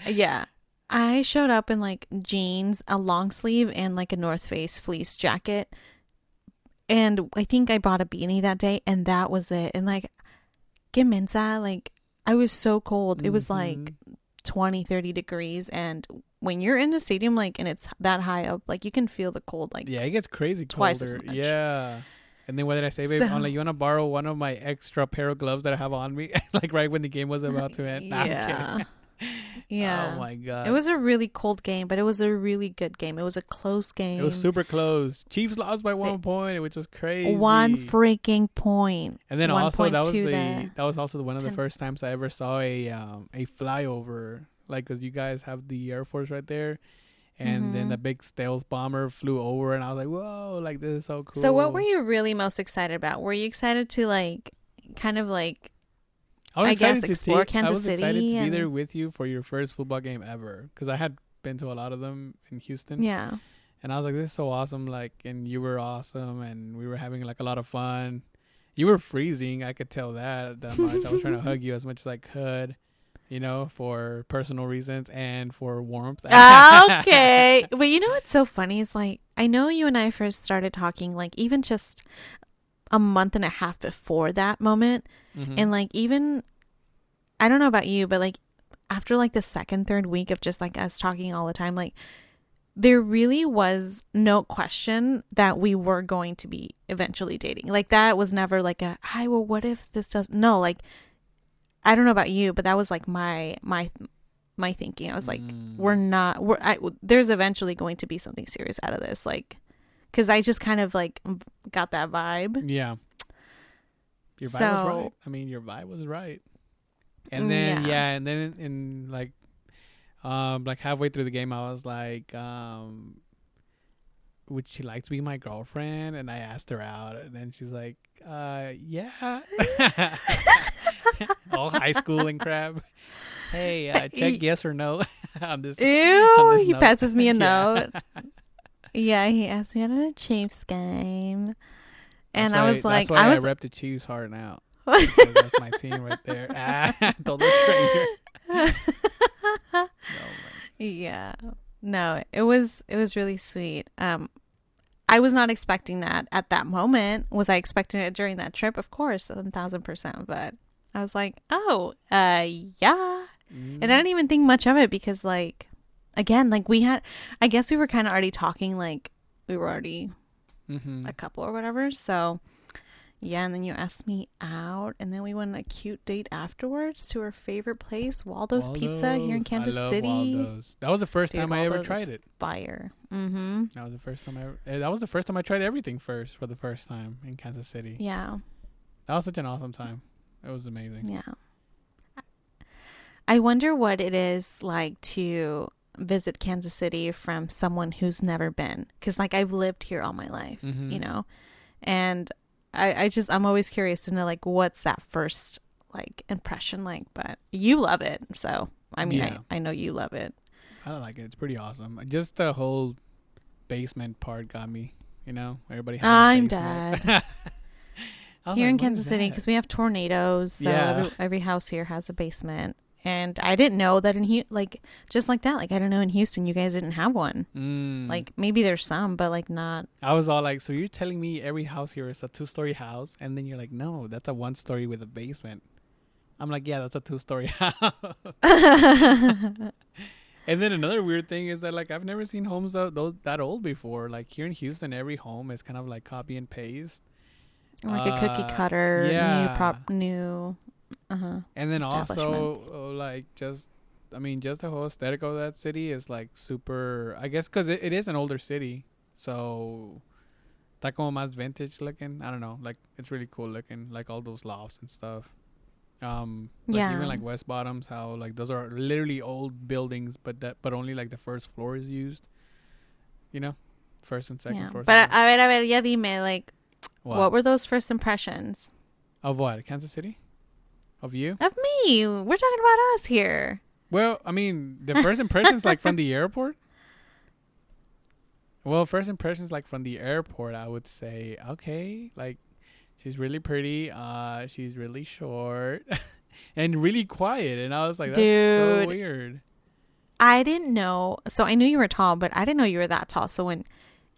Speaker 1: Yeah. I showed up in like jeans, a long sleeve, and like a North Face fleece jacket. And I think I bought a beanie that day, and that was it. And like, que mensa, like, I was so cold. It was
Speaker 2: Mm-hmm.
Speaker 1: like 20, 30 degrees. And when you're in the stadium, like, and it's that high up, like, you can feel the cold, like,
Speaker 2: Yeah, it gets crazy
Speaker 1: twice as
Speaker 2: colder.
Speaker 1: much.
Speaker 2: Yeah. And then what did I say, babe? I'm like,
Speaker 1: So,
Speaker 2: you wanna borrow one of my extra pair of gloves that I have on me? Like right when the game was about to end. Nah, I'm
Speaker 1: yeah.
Speaker 2: kidding. Oh
Speaker 1: Yeah.
Speaker 2: my
Speaker 1: It
Speaker 2: god.
Speaker 1: was a really cold game, but it was a really good game. It was a close
Speaker 2: It was
Speaker 1: game.
Speaker 2: super close. Chiefs lost by
Speaker 1: It,
Speaker 2: 1 point, which was
Speaker 1: one
Speaker 2: crazy.
Speaker 1: freaking point.
Speaker 2: And then
Speaker 1: One
Speaker 2: also
Speaker 1: point to the
Speaker 2: that was also one of the
Speaker 1: 10th.
Speaker 2: first times I ever saw a flyover, like, 'cause you guys have the Air Force right there, and then
Speaker 1: Mm-hmm.
Speaker 2: the big stealth bomber flew over, and I was like, whoa, like this is so
Speaker 1: So, what were
Speaker 2: cool.
Speaker 1: you really most excited about? Were you excited to, like, kind of like,
Speaker 2: I was
Speaker 1: I guess,
Speaker 2: excited to
Speaker 1: explore
Speaker 2: take. I
Speaker 1: Kansas
Speaker 2: was excited
Speaker 1: City
Speaker 2: to be there
Speaker 1: and
Speaker 2: with you for your first football game ever, 'cause I had been to a lot of them in Houston,
Speaker 1: yeah.
Speaker 2: and I was like, this is so awesome. Like, and you were awesome, and we were having like a lot of fun. You were freezing. I could tell that much. I was trying to hug you as much as I could, for personal reasons and for warmth.
Speaker 1: Okay. But you know what's so funny is, like, I know you and I first started talking, like, even just a month and a half before that moment.
Speaker 2: Mm-hmm.
Speaker 1: And, like, even, I don't know about you, but, like, after, like, the second, third week of just, like, us talking all the time, like, there really was no question that we were going to be eventually dating. Like, that was never like hi, well, what if this does, no, like, I don't know about you, but that was like my thinking. I was like,
Speaker 2: Mm.
Speaker 1: there's eventually going to be something serious out of this, like, because I just kind of like got that vibe.
Speaker 2: Yeah, your vibe was right.
Speaker 1: So
Speaker 2: I mean, your vibe was right. And then
Speaker 1: yeah.
Speaker 2: and then in like halfway through the game, I was like, would she like to be my girlfriend? And I asked her out, and then she's like, yeah. All high school and crap. Hey, check yes or no on this on
Speaker 1: Ew,
Speaker 2: this
Speaker 1: he
Speaker 2: note.
Speaker 1: passes me a
Speaker 2: Yeah.
Speaker 1: note. Yeah, he asked me out at a Chiefs game.
Speaker 2: That's
Speaker 1: And I
Speaker 2: why.
Speaker 1: was
Speaker 2: That's
Speaker 1: like,
Speaker 2: why
Speaker 1: I
Speaker 2: I
Speaker 1: was,
Speaker 2: rep the Chiefs hard now, because that's my team right there. Total stranger. No man.
Speaker 1: yeah. No, it was really sweet. I was not expecting that at that moment. Was I expecting it during that trip? Of course, 1,000%. But I was like, oh, yeah. And I
Speaker 2: Mm,
Speaker 1: didn't even think much of it because, like, again, like, I guess we were kind of already talking, like, we were already
Speaker 2: mm-hmm.
Speaker 1: a couple or whatever. So, yeah. And then you asked me out. And then we went on a cute date afterwards to our favorite place, Waldo's Pizza here in
Speaker 2: Waldo's. I
Speaker 1: Kansas
Speaker 2: love
Speaker 1: City.
Speaker 2: Waldo's. That was the first
Speaker 1: Dude,
Speaker 2: time I ever
Speaker 1: Waldo's is
Speaker 2: tried it.
Speaker 1: fire. Mm-hmm.
Speaker 2: That was the first time that was the first time I tried everything first for the first time in Kansas City.
Speaker 1: Yeah.
Speaker 2: That was such an awesome time. It was amazing.
Speaker 1: Yeah. I wonder what it is like to visit Kansas City from someone who's never been, because like I've lived here all my life,
Speaker 2: Mm-hmm.
Speaker 1: and I'm always curious to know like what's that first like impression like. But you love it, so I mean
Speaker 2: Yeah,
Speaker 1: I know you love it.
Speaker 2: I don't like it. It's pretty awesome. Just the whole basement part got me. Everybody having a
Speaker 1: I'm
Speaker 2: basement.
Speaker 1: dead.
Speaker 2: I was
Speaker 1: Here
Speaker 2: like,
Speaker 1: in
Speaker 2: what is
Speaker 1: Kansas City,
Speaker 2: that?
Speaker 1: because we have tornadoes, so
Speaker 2: Yeah.
Speaker 1: every house here has a basement. And I didn't know that like just like that. Like I don't know in Houston, you guys didn't have one.
Speaker 2: Mm.
Speaker 1: Like maybe there's some, but like not.
Speaker 2: I was all like, so you're telling me every house here is a 2-story house, and then you're like, no, that's a 1-story with a basement. I'm like, yeah, that's a 2-story house. And then another weird thing is that like I've never seen homes that old before. Like here in Houston, every home is kind of like copy and paste.
Speaker 1: Like a cookie cutter,
Speaker 2: Yeah.
Speaker 1: new
Speaker 2: And then also
Speaker 1: establishments.
Speaker 2: like just the whole aesthetic of that city is like super. I guess because it is an older city, so está como más vintage looking. I don't know, like it's really cool looking, like all those lofts and stuff. Like even
Speaker 1: Yeah,
Speaker 2: like West Bottoms, how like those are literally old buildings, but only like the first floor is used. You know, first and second
Speaker 1: yeah.
Speaker 2: floors are
Speaker 1: But
Speaker 2: used.
Speaker 1: a ver, ya dime, like,
Speaker 2: What
Speaker 1: what were those first impressions
Speaker 2: of what Kansas City of you?
Speaker 1: of me? We're talking about us here.
Speaker 2: Well, I mean, the first impressions like from the airport. Well, first impressions like from the airport, I would say, okay, like she's really pretty, she's really short and really quiet, and I was like, that's so
Speaker 1: Dude,
Speaker 2: weird.
Speaker 1: I didn't know. So I knew you were tall, but I didn't know you were that tall. So when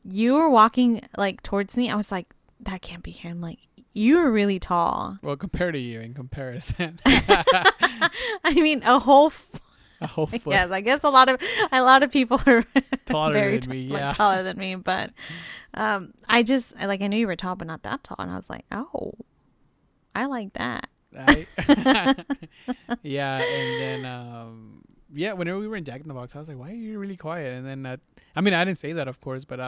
Speaker 1: you were walking like towards me, I was like, that can't be him. Like, you were really tall.
Speaker 2: Well, compared to you in comparison.
Speaker 1: I mean, a whole
Speaker 2: A whole foot
Speaker 1: yes, I guess a lot of people are
Speaker 2: taller
Speaker 1: very
Speaker 2: than me,
Speaker 1: like
Speaker 2: yeah.
Speaker 1: taller than me, but I knew you were tall, but not that tall, and I was like, oh, I like that.
Speaker 2: I Yeah, and then yeah, whenever we were in Jack in the Box, I was like, why are you really quiet? And then I mean, I didn't say that, of course, but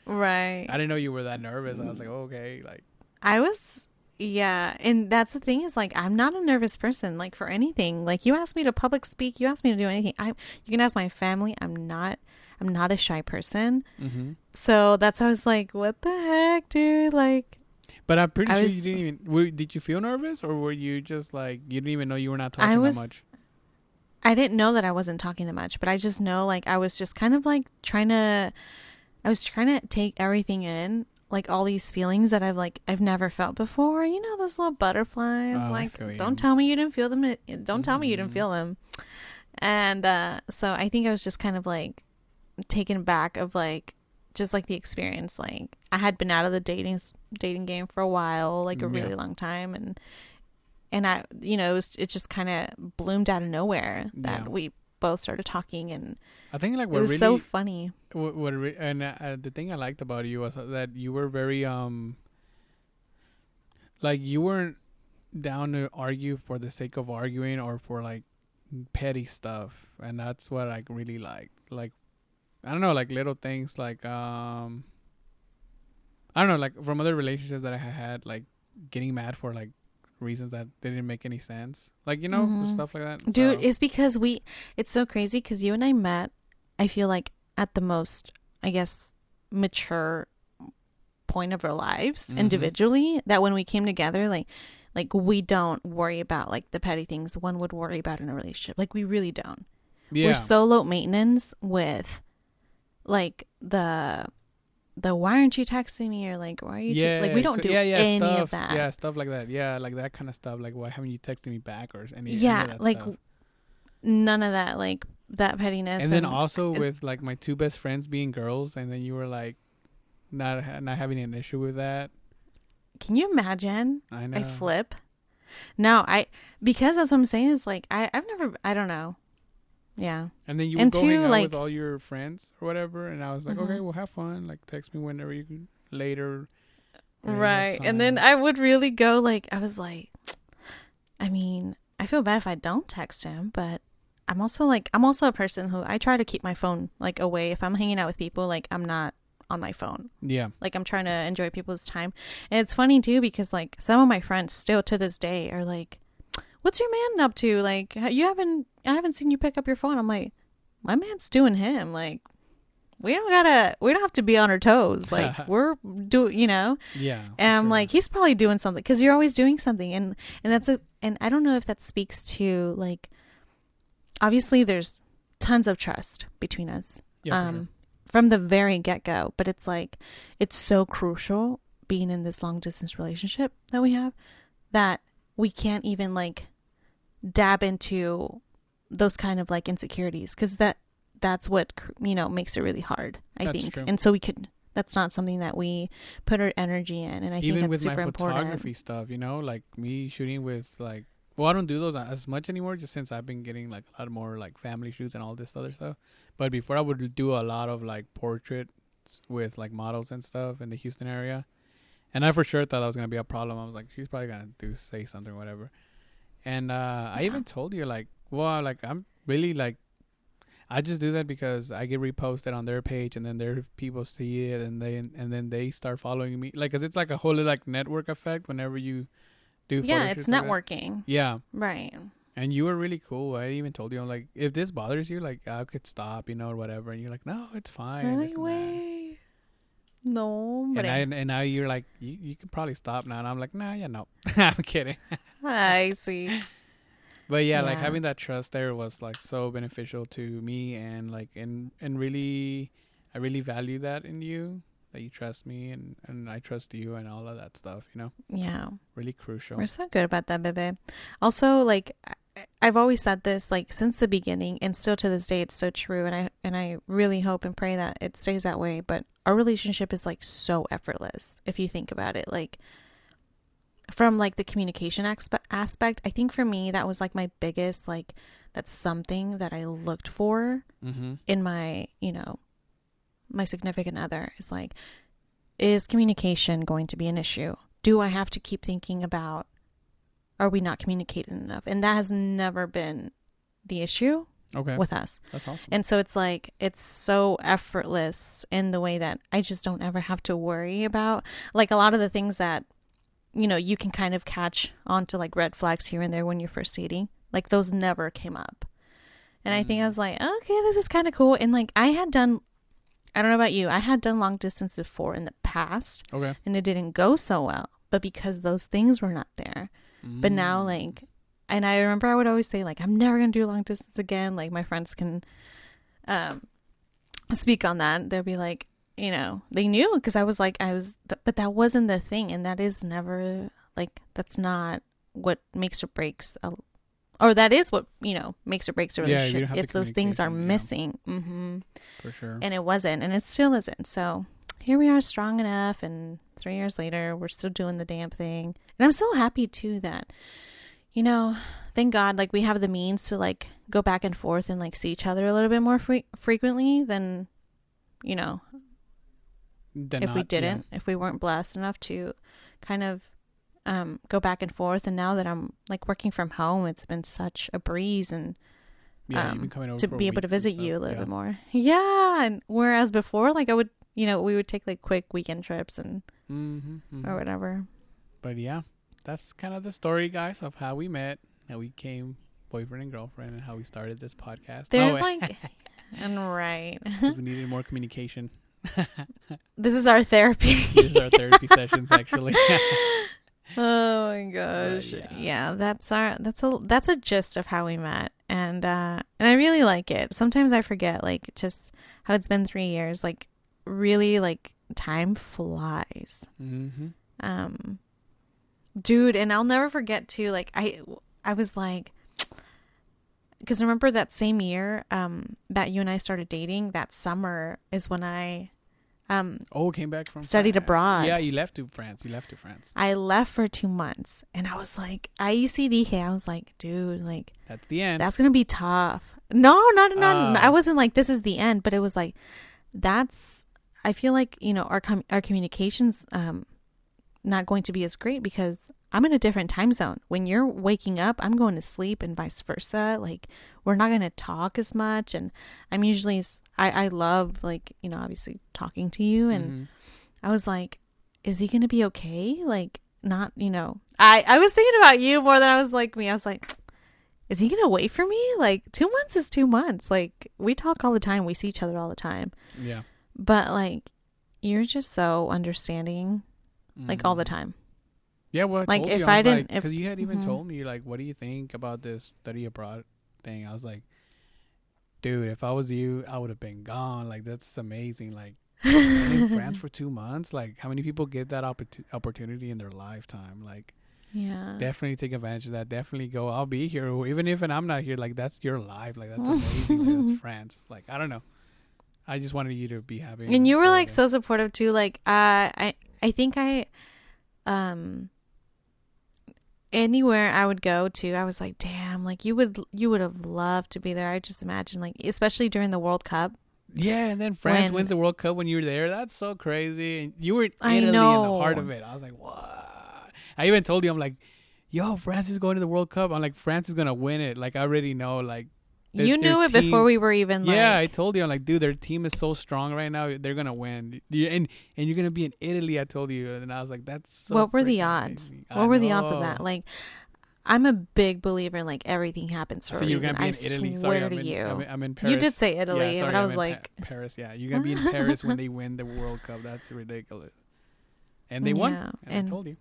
Speaker 1: Right.
Speaker 2: I didn't know you were that nervous. I was like, oh, okay, like
Speaker 1: I was, yeah, and that's the thing is like I'm not a nervous person like for anything. Like you ask me to public speak, you ask me to do anything. You can ask my family. I'm not a shy person.
Speaker 2: mhm.
Speaker 1: So that's why I was like, what the heck, dude? Like
Speaker 2: But I'm pretty
Speaker 1: I
Speaker 2: sure you
Speaker 1: was
Speaker 2: didn't even. Did you feel nervous, or were you just like you didn't even know you were not
Speaker 1: I
Speaker 2: talking that
Speaker 1: was
Speaker 2: much?
Speaker 1: I didn't know that I wasn't talking that much, but I just know like I was just kind of like I was trying to take everything in, like all these feelings that I've never felt before. You know, those little butterflies.
Speaker 2: Oh, I
Speaker 1: Like,
Speaker 2: feel
Speaker 1: don't
Speaker 2: you.
Speaker 1: tell me you didn't feel them. Don't tell me you didn't
Speaker 2: Mhm.
Speaker 1: feel them. And so I think I was just kind of like taken back of like just like the experience. Like I had been out of the dating game for a while, like a
Speaker 2: Yeah.
Speaker 1: really long time, and it just kind of bloomed out of nowhere
Speaker 2: Yeah.
Speaker 1: that we both started talking, and
Speaker 2: I think like
Speaker 1: it
Speaker 2: what
Speaker 1: was so
Speaker 2: really
Speaker 1: funny.
Speaker 2: and the thing I liked about you was that you were very like you weren't down to argue for the sake of arguing or for like petty stuff, and that's what I really liked. Like I don't know, like little things like I don't know, like from other relationships that I had, like getting mad for like reasons that didn't make any sense, like
Speaker 1: Hmm.
Speaker 2: stuff like that.
Speaker 1: Dude,
Speaker 2: So
Speaker 1: it's because it's so crazy because you and I met, I feel like at the most, I guess, mature point of our lives
Speaker 2: mm-hmm.
Speaker 1: individually, that when we came together, like we don't worry about like the petty things one would worry about in a relationship. Like we really don't. We're
Speaker 2: Yeah,
Speaker 1: so low maintenance with like the why aren't you texting me, or like why are you like we
Speaker 2: yeah,
Speaker 1: don't
Speaker 2: so
Speaker 1: do any of that.
Speaker 2: yeah, stuff like that, yeah, like that kind of stuff, like why haven't you texted me back or any
Speaker 1: Yeah,
Speaker 2: of that
Speaker 1: like
Speaker 2: stuff.
Speaker 1: none of that, like that pettiness.
Speaker 2: And then
Speaker 1: And
Speaker 2: also with like my two best friends being girls, and then you were like not having an issue with that.
Speaker 1: can you imagine?
Speaker 2: I
Speaker 1: I
Speaker 2: know.
Speaker 1: flip. No, because that's what I'm saying is like I've never, I don't know. Yeah.
Speaker 2: And then you would
Speaker 1: And
Speaker 2: go hang
Speaker 1: two,
Speaker 2: out with
Speaker 1: like,
Speaker 2: all your friends or whatever, and I was like, okay,
Speaker 1: mhm.
Speaker 2: well, have fun. Like, text me whenever later, whenever you have
Speaker 1: Right. And then
Speaker 2: time.
Speaker 1: I would really go like I was like, I mean, I feel bad if I don't text him, but I'm also a person who I try to keep my phone like away. If I'm hanging out with people, like I'm not on my phone.
Speaker 2: Yeah,
Speaker 1: Like I'm trying to enjoy people's time. And it's funny too because like some of my friends still to this day are like, "What's your man up to? Like I haven't seen you pick up your phone." I'm like, my man's doing him. Like, we don't have to be on our toes. Like, we're
Speaker 2: Yeah, for
Speaker 1: and
Speaker 2: sure.
Speaker 1: like, he's probably doing something because you're always doing something. And I don't know if that speaks to like, obviously there's tons of trust between us.
Speaker 2: Yeah, for sure.
Speaker 1: From the very get go, but it's like, it's so crucial being in this long distance relationship that we have that we can't even like dab into those kind of like insecurities because that's what makes it really hard, I
Speaker 2: That's
Speaker 1: think.
Speaker 2: true.
Speaker 1: And so we could that's not something that we put our energy in, and I think
Speaker 2: Even
Speaker 1: that's
Speaker 2: with my
Speaker 1: super
Speaker 2: photography
Speaker 1: important.
Speaker 2: stuff, like me shooting with like, well, I don't do those as much anymore, just since I've been getting like a lot more like family shoots and all this other stuff. But before, I would do a lot of like portraits with like models and stuff in the Houston area, and I for sure thought that was gonna be a problem. I was like, she's probably gonna say something, whatever. And I
Speaker 1: Yeah.
Speaker 2: even told you like, well, like I'm really like, I just do that because I get reposted on their page, and then their people see it, and then they start following me. Like, 'cause it's like a whole like network effect whenever you do
Speaker 1: Yeah,
Speaker 2: photo
Speaker 1: it's
Speaker 2: shoots like that.
Speaker 1: networking.
Speaker 2: Yeah,
Speaker 1: Right.
Speaker 2: and you were really cool. I even told you, I'm like, if this bothers you, like I could stop, or whatever. And you're like, no, it's fine,
Speaker 1: I'm
Speaker 2: and
Speaker 1: like,
Speaker 2: this and that.
Speaker 1: way. No,
Speaker 2: And
Speaker 1: hombre.
Speaker 2: now you're like, you can probably stop now. And I'm like, nah, yeah, no, I'm kidding.
Speaker 1: I see.
Speaker 2: But yeah, like
Speaker 1: Yeah.
Speaker 2: having that trust there was like so beneficial to me, and like and really, I really value that in you, that you trust me, and I trust you, and all of that stuff.
Speaker 1: Yeah.
Speaker 2: Really crucial.
Speaker 1: We're so good about that, baby. Also, like, I've always said this, like, since the beginning, and still to this day, it's so true. And I really hope and pray that it stays that way. But our relationship is like so effortless if you think about it. Like, from like the communication aspect, I think for me that was like my biggest, like, that's something that I looked for
Speaker 2: Mm-hmm.
Speaker 1: in my my significant other is like, is communication going to be an issue? Do I have to keep thinking about, are we not communicating enough? And that has never been the issue
Speaker 2: Okay,
Speaker 1: with us.
Speaker 2: that's awesome.
Speaker 1: And so it's like, it's so effortless in the way that I just don't ever have to worry about like a lot of the things that, you can kind of catch onto like red flags here and there when you're first dating. Like those never came up. And I think I
Speaker 2: Mm.
Speaker 1: was like, okay, this is kind of cool. And like I don't know about you, I had done long distance before in the past
Speaker 2: Okay.
Speaker 1: and it didn't go so well. But because those things were not there. But now,
Speaker 2: Mm.
Speaker 1: like, and I remember I would always say, like, I'm never going to do long distance again. Like, my friends can um, speak on that. They'll be like, they knew because I was like, but that wasn't the thing. And that is never, like, that's not what makes or breaks, or that is what, makes or breaks a
Speaker 2: Yeah, you
Speaker 1: relationship
Speaker 2: don't have the
Speaker 1: if those things are
Speaker 2: communication. Yeah,
Speaker 1: missing.
Speaker 2: for sure.
Speaker 1: And it wasn't, and it still isn't. So here we are, strong enough. And 3 years later, we're still doing the damn thing. And I'm so happy, too, that thank God, like we have the means to like go back and forth and like see each other a little bit more frequently than, you know,
Speaker 2: Then
Speaker 1: if we
Speaker 2: not. Yeah.
Speaker 1: didn't, if we weren't blessed enough to kind of go back and forth. And now that I'm like working from home, it's been such a breeze and
Speaker 2: Yeah, you've been coming over
Speaker 1: to
Speaker 2: for
Speaker 1: be able to
Speaker 2: weeks and
Speaker 1: visit
Speaker 2: stuff.
Speaker 1: you a little
Speaker 2: Yeah.
Speaker 1: bit more. Yeah. And whereas before, like I would, we would take like quick weekend trips and
Speaker 2: Mm-hmm.
Speaker 1: or
Speaker 2: Mm-hmm.
Speaker 1: whatever.
Speaker 2: But yeah, that's kind of the story, guys, of how we met, how we became boyfriend and girlfriend, and how we started this podcast.
Speaker 1: There's
Speaker 2: No,
Speaker 1: like, and right.
Speaker 2: because we needed more communication.
Speaker 1: This is our therapy.
Speaker 2: These are our therapy sessions, actually.
Speaker 1: Oh my
Speaker 2: But
Speaker 1: gosh.
Speaker 2: yeah.
Speaker 1: Yeah, that's a gist of how we met. And I really like it. Sometimes I forget like just how it's been 3 years. Like really like time flies.
Speaker 2: Mm-hmm.
Speaker 1: Um dude, and I'll never forget too, like I was like, because remember that same year that you and I started dating, that summer is when I
Speaker 2: Oh, came back from
Speaker 1: studied
Speaker 2: France.
Speaker 1: abroad.
Speaker 2: Yeah, you left to France. You left to France.
Speaker 1: I left for 2 months and I was like, I was like, dude, like,
Speaker 2: That's the end.
Speaker 1: that's going to be tough. No, not, I
Speaker 2: Oh.
Speaker 1: wasn't like, this is the end, but it was like, I feel like, our communications, not going to be as great because I'm in a different time zone. When you're waking up, I'm going to sleep and vice versa. Like we're not going to talk as much. And I'm usually, I love like, obviously talking to you. And
Speaker 2: Mm-hmm.
Speaker 1: I was like, is he going to be okay? Like not, I was thinking about you more than I was like me. I was like, is he gonna wait for me? Like 2 months is 2 months. Like we talk all the time. We see each other all the time.
Speaker 2: Yeah.
Speaker 1: But like you're just so understanding, like all the
Speaker 2: Mm.
Speaker 1: time.
Speaker 2: Yeah, well, I
Speaker 1: Like
Speaker 2: told you.
Speaker 1: if
Speaker 2: I
Speaker 1: I
Speaker 2: was
Speaker 1: didn't,
Speaker 2: like,
Speaker 1: if
Speaker 2: because you had even
Speaker 1: mm-hmm.
Speaker 2: told me, like, what do you think about this study abroad thing? I was like, dude, if I was you, I would have been gone. Like, that's amazing. Like, been in France for 2 months. Like, how many people get that opportunity in their lifetime? Like,
Speaker 1: Yeah.
Speaker 2: definitely take advantage of that. Definitely go. I'll be here, or even if I'm not here. Like, that's your life. Like, that's amazing. Like, that's France. Like, I don't know. I just wanted you to be
Speaker 1: And
Speaker 2: having
Speaker 1: you were like
Speaker 2: the
Speaker 1: so supportive too. Like I think I um anywhere I would go to, I was like, damn, like you would have loved to be there. I just imagine like especially during the World Cup
Speaker 2: yeah, and then France
Speaker 1: when
Speaker 2: wins the World Cup when you were there. That's so crazy. And you were in
Speaker 1: I
Speaker 2: Italy in the heart
Speaker 1: know
Speaker 2: of it. I was like, what? I even told you, I'm like, yo, France is going to the World Cup. I'm like, France is gonna win it. Like, I already know. Like,
Speaker 1: you
Speaker 2: their
Speaker 1: knew it before
Speaker 2: team.
Speaker 1: we were even
Speaker 2: Yeah, I
Speaker 1: like
Speaker 2: told you. I'm like, dude, their team is so strong right now. They're gonna win. And you're gonna be in Italy. I told you, and I was like, that's so
Speaker 1: what were the
Speaker 2: freaking
Speaker 1: odds?
Speaker 2: amazing. I
Speaker 1: What were the odds of that?
Speaker 2: know.
Speaker 1: Like I'm a big believer in like everything happens
Speaker 2: I
Speaker 1: for a
Speaker 2: said you're
Speaker 1: reason.
Speaker 2: gonna be
Speaker 1: I
Speaker 2: in Italy. Sorry,
Speaker 1: swear to you.
Speaker 2: I'm in
Speaker 1: You did
Speaker 2: Paris.
Speaker 1: say
Speaker 2: Yeah,
Speaker 1: Italy, but
Speaker 2: sorry,
Speaker 1: I
Speaker 2: I'm
Speaker 1: was
Speaker 2: in
Speaker 1: like
Speaker 2: Paris. Yeah, you're gonna be in Paris when they win the World Cup. That's ridiculous. And they won.
Speaker 1: yeah,
Speaker 2: And I
Speaker 1: and
Speaker 2: told you.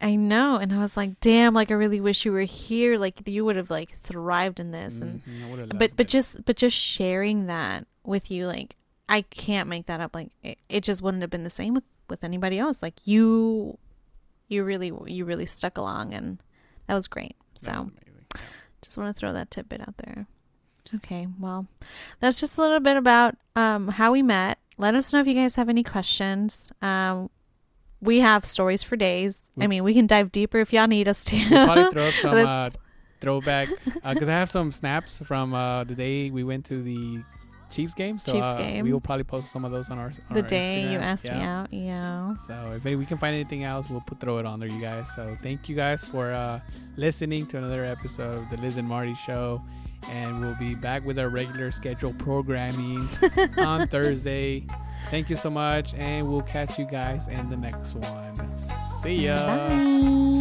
Speaker 1: I know, and I was like, damn, like I really wish you were here. Like you would have like thrived in this, and
Speaker 2: I would have
Speaker 1: but
Speaker 2: loved it.
Speaker 1: just sharing that with you, like I can't make that up. Like it just wouldn't have been the same with anybody else. Like you really stuck along, and that was great.
Speaker 2: That was
Speaker 1: So
Speaker 2: amazing. Yeah.
Speaker 1: just want to throw that tidbit out there. Okay, well, that's just a little bit about how we met. Let us know if you guys have any questions. We have stories for days. I mean, we can dive deeper if y'all need us
Speaker 2: We'll probably
Speaker 1: to.
Speaker 2: throw up some
Speaker 1: That's
Speaker 2: throwback because I have some snaps from the day we went to the Chiefs game. So
Speaker 1: Chiefs
Speaker 2: we will
Speaker 1: game.
Speaker 2: probably post some of those on
Speaker 1: The
Speaker 2: our
Speaker 1: day you
Speaker 2: Instagram.
Speaker 1: asked me
Speaker 2: Yeah.
Speaker 1: out. Yeah.
Speaker 2: So if we can find anything else, we'll throw it on there, you guys. So thank you guys for listening to another episode of the Liz and Marty Show. And we'll be back with our regular scheduled programming on Thursday. Thank you so much, and we'll catch you guys in the next one. See ya.
Speaker 1: Bye.